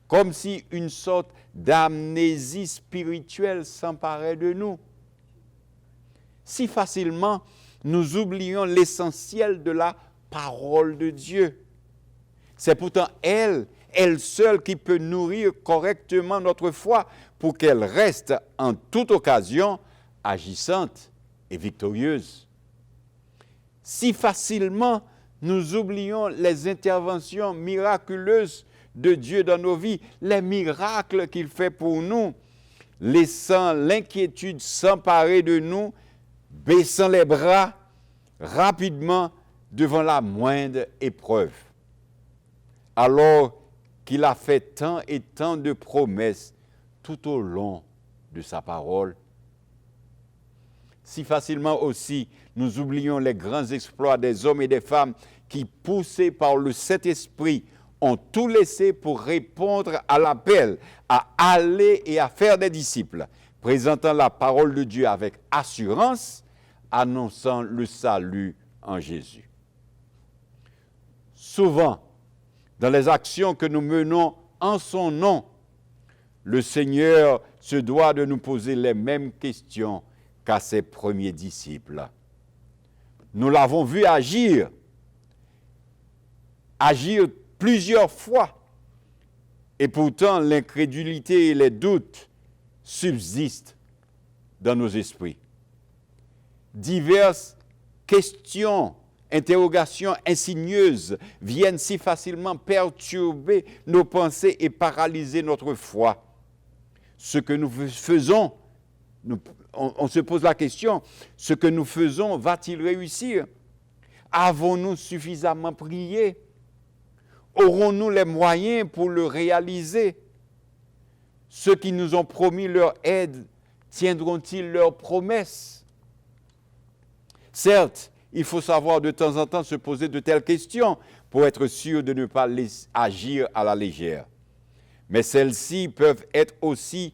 comme si une sorte d'amnésie spirituelle s'emparait de nous. Si facilement, nous oublions l'essentiel de la parole de Dieu. C'est pourtant elle seule qui peut nourrir correctement notre foi pour qu'elle reste en toute occasion agissante et victorieuse. Si facilement nous oublions les interventions miraculeuses de Dieu dans nos vies, les miracles qu'il fait pour nous, laissant l'inquiétude s'emparer de nous, baissant les bras rapidement devant la moindre épreuve. Alors qu'il a fait tant et tant de promesses tout au long de sa parole. Si facilement aussi, nous oublions les grands exploits des hommes et des femmes qui, poussés par le Saint-Esprit, ont tout laissé pour répondre à l'appel, à aller et à faire des disciples, présentant la parole de Dieu avec assurance, annonçant le salut en Jésus. Souvent, dans les actions que nous menons en son nom, le Seigneur se doit de nous poser les mêmes questions qu'à ses premiers disciples. Nous l'avons vu agir plusieurs fois, et pourtant l'incrédulité et les doutes subsistent dans nos esprits. Diverses questions, interrogations insidieuses viennent si facilement perturber nos pensées et paralyser notre foi. Ce que nous faisons, on se pose la question, ce que nous faisons va-t-il réussir? Avons-nous suffisamment prié? Aurons-nous les moyens pour le réaliser? Ceux qui nous ont promis leur aide, tiendront-ils leurs promesses? Certes, il faut savoir de temps en temps se poser de telles questions pour être sûr de ne pas agir à la légère. Mais celles-ci peuvent être aussi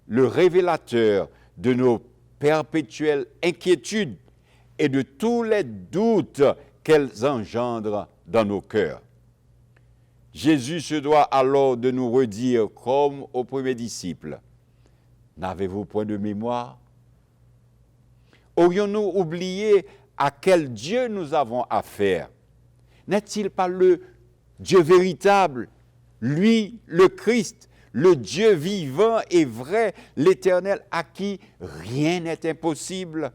le révélateur de nos perpétuelles inquiétudes et de tous les doutes qu'elles engendrent dans nos cœurs. Jésus se doit alors de nous redire, comme aux premiers disciples, « N'avez-vous point de mémoire? » Aurions-nous oublié à quel Dieu nous avons affaire. N'est-il pas le Dieu véritable, lui, le Christ, le Dieu vivant et vrai, l'Éternel, à qui rien n'est impossible?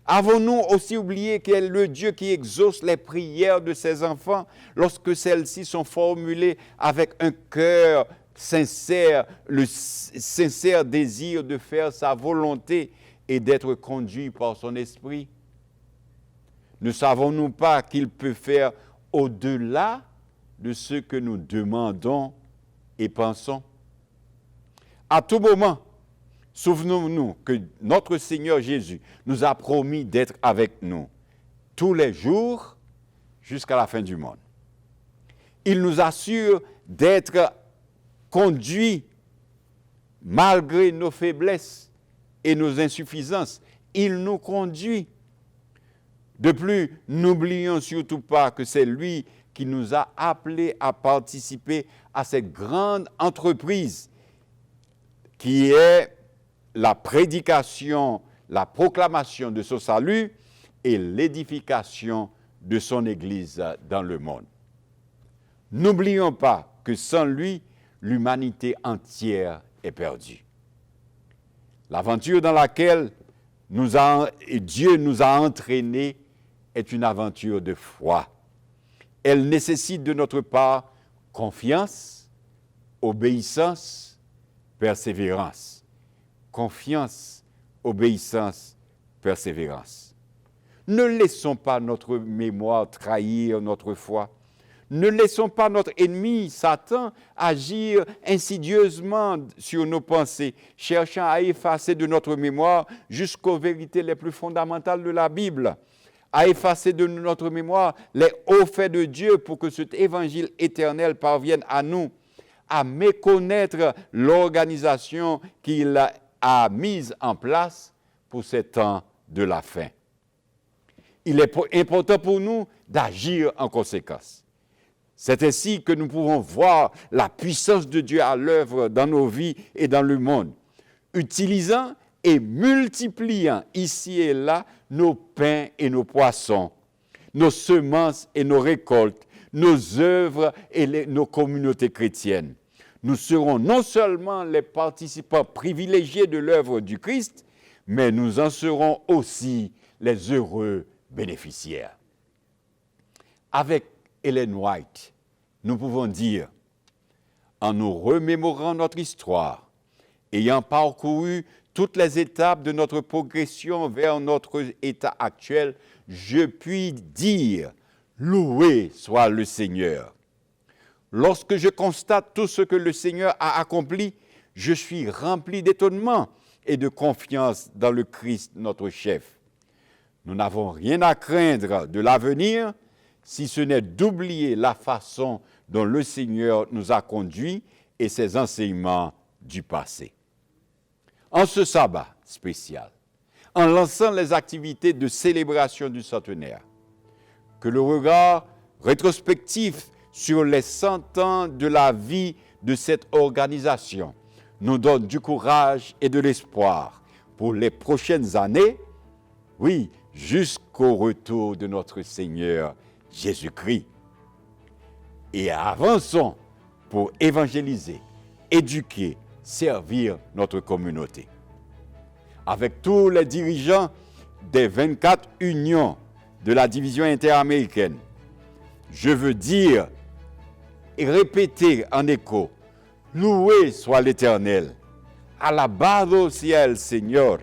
Avons-nous aussi oublié qu'il est le Dieu qui exauce les prières de ses enfants lorsque celles-ci sont formulées avec un cœur sincère, le sincère désir de faire sa volonté et d'être conduit par son esprit? Ne savons-nous pas qu'il peut faire au-delà de ce que nous demandons et pensons? À tout moment, souvenons-nous que notre Seigneur Jésus nous a promis d'être avec nous tous les jours jusqu'à la fin du monde. Il nous assure d'être conduits malgré nos faiblesses et nos insuffisances. Il nous conduit. De plus, n'oublions surtout pas que c'est lui qui nous a appelés à participer à cette grande entreprise qui est la prédication, la proclamation de son salut et l'édification de son Église dans le monde. N'oublions pas que sans lui, l'humanité entière est perdue. L'aventure dans laquelle Dieu nous a entraînés est une aventure de foi. Elle nécessite de notre part confiance, obéissance, persévérance. Confiance, obéissance, persévérance. Ne laissons pas notre mémoire trahir notre foi. Ne laissons pas notre ennemi, Satan, agir insidieusement sur nos pensées, cherchant à effacer de notre mémoire jusqu'aux vérités les plus fondamentales de la Bible, à effacer de notre mémoire les hauts faits de Dieu pour que cet évangile éternel parvienne à nous, à méconnaître l'organisation qu'il a mise en place pour ces temps de la fin. Il est important pour nous d'agir en conséquence. C'est ainsi que nous pouvons voir la puissance de Dieu à l'œuvre dans nos vies et dans le monde, utilisant et multipliant ici et là nos pains et nos poissons, nos semences et nos récoltes, nos œuvres et nos communautés chrétiennes. Nous serons non seulement les participants privilégiés de l'œuvre du Christ, mais nous en serons aussi les heureux bénéficiaires. Avec Ellen White, nous pouvons dire, en nous remémorant notre histoire, ayant parcouru toutes les étapes de notre progression vers notre état actuel, je puis dire, loué soit le Seigneur. Lorsque je constate tout ce que le Seigneur a accompli, je suis rempli d'étonnement et de confiance dans le Christ, notre chef. Nous n'avons rien à craindre de l'avenir, si ce n'est d'oublier la façon dont le Seigneur nous a conduits et ses enseignements du passé. En ce sabbat spécial, en lançant les activités de célébration du centenaire, que le regard rétrospectif sur les 100 ans de la vie de cette organisation nous donne du courage et de l'espoir pour les prochaines années, oui, jusqu'au retour de notre Seigneur Jésus-Christ. Et avançons pour évangéliser, éduquer, servir notre communauté. Avec tous les dirigeants des 24 unions de la division interaméricaine, je veux dire et répéter en écho, loué soit l'Éternel, alabado sea el Señor,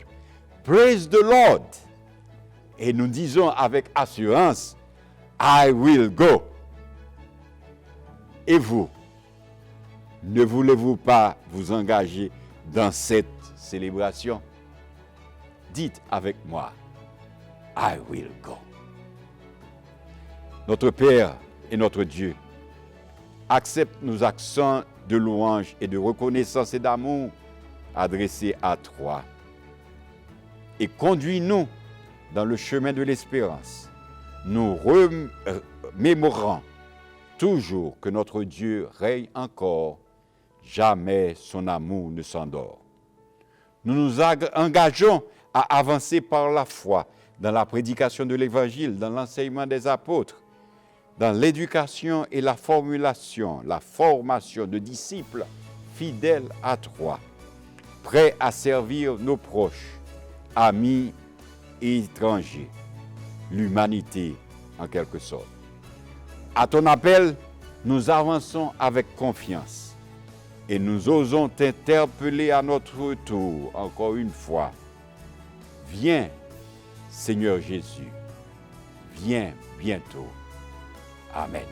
praise the Lord. Et nous disons avec assurance, I will go. Et vous, ne voulez-vous pas vous engager dans cette célébration? Dites avec moi, I will go. Notre Père et notre Dieu, accepte nos accents de louange et de reconnaissance et d'amour adressés à toi. Et conduis-nous dans le chemin de l'espérance, nous remémorant toujours que notre Dieu règne encore, jamais son amour ne s'endort. Nous nous engageons à avancer par la foi dans la prédication de l'Évangile, dans l'enseignement des apôtres, dans l'éducation et la formation de disciples fidèles à toi, prêts à servir nos proches, amis et étrangers, l'humanité en quelque sorte. À ton appel, nous avançons avec confiance et nous osons t'interpeller à notre tour encore une fois. Viens, Seigneur Jésus, viens bientôt. Amen.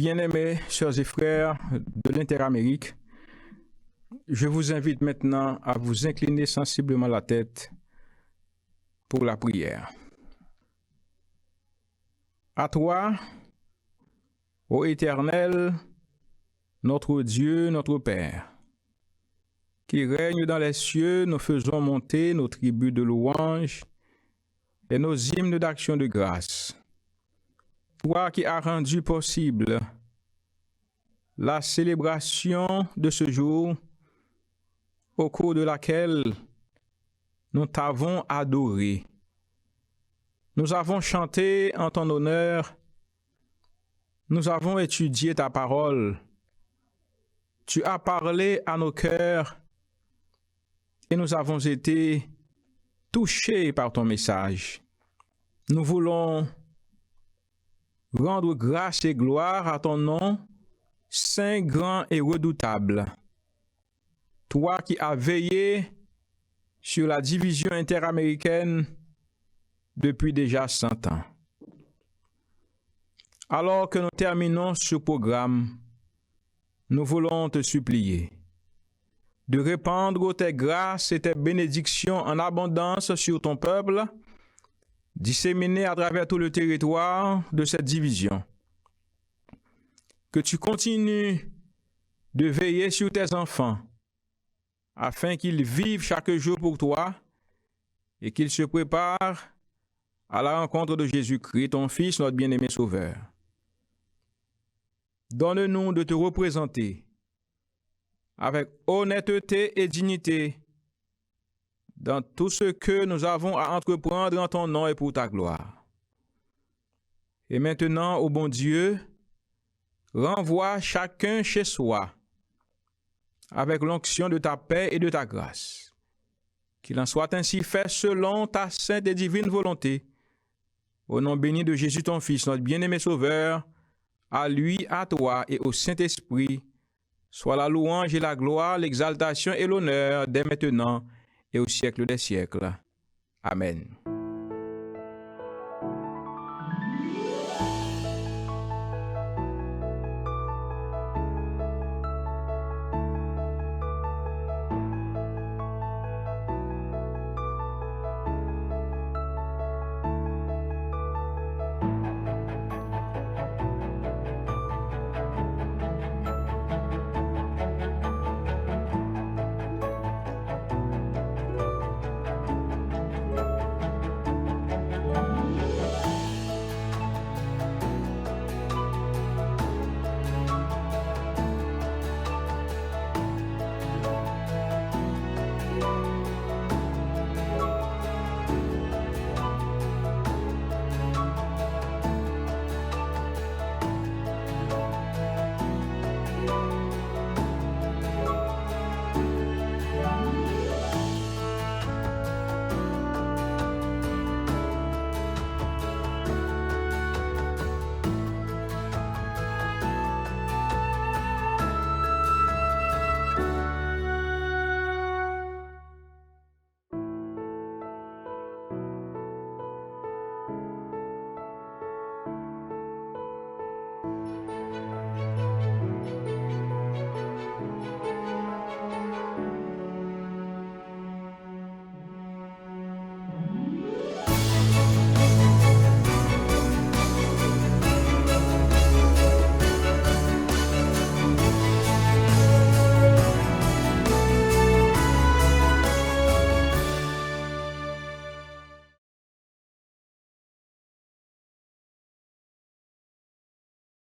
Bien-aimés, sœurs et frères de l'Interamérique, je vous invite maintenant à vous incliner sensiblement la tête pour la prière. À toi, ô Éternel, notre Dieu, notre Père, qui règne dans les cieux, nous faisons monter nos tribus de louanges et nos hymnes d'action de grâce. toi qui as rendu possible la célébration de ce jour au cours de laquelle nous t'avons adoré. Nous avons chanté en ton honneur, nous avons étudié ta parole, tu as parlé à nos cœurs et nous avons été touchés par ton message. Nous voulons rendre grâce et gloire à ton nom, saint, grand et redoutable. Toi qui as veillé sur la division interaméricaine depuis déjà 100 ans. Alors que nous terminons ce programme, nous voulons te supplier de répandre tes grâces et tes bénédictions en abondance sur ton peuple, disséminé à travers tout le territoire de cette division. Que tu continues de veiller sur tes enfants, afin qu'ils vivent chaque jour pour toi et qu'ils se préparent à la rencontre de Jésus-Christ, ton Fils, notre bien-aimé Sauveur. Donne-nous de te représenter avec honnêteté et dignité dans tout ce que nous avons à entreprendre en ton nom et pour ta gloire. Et maintenant, ô bon Dieu, renvoie chacun chez soi avec l'onction de ta paix et de ta grâce. Qu'il en soit ainsi fait selon ta sainte et divine volonté. Au nom béni de Jésus ton Fils, notre bien-aimé Sauveur, à lui, à toi et au Saint-Esprit, soit la louange et la gloire, l'exaltation et l'honneur dès maintenant et au siècle des siècles. Amen.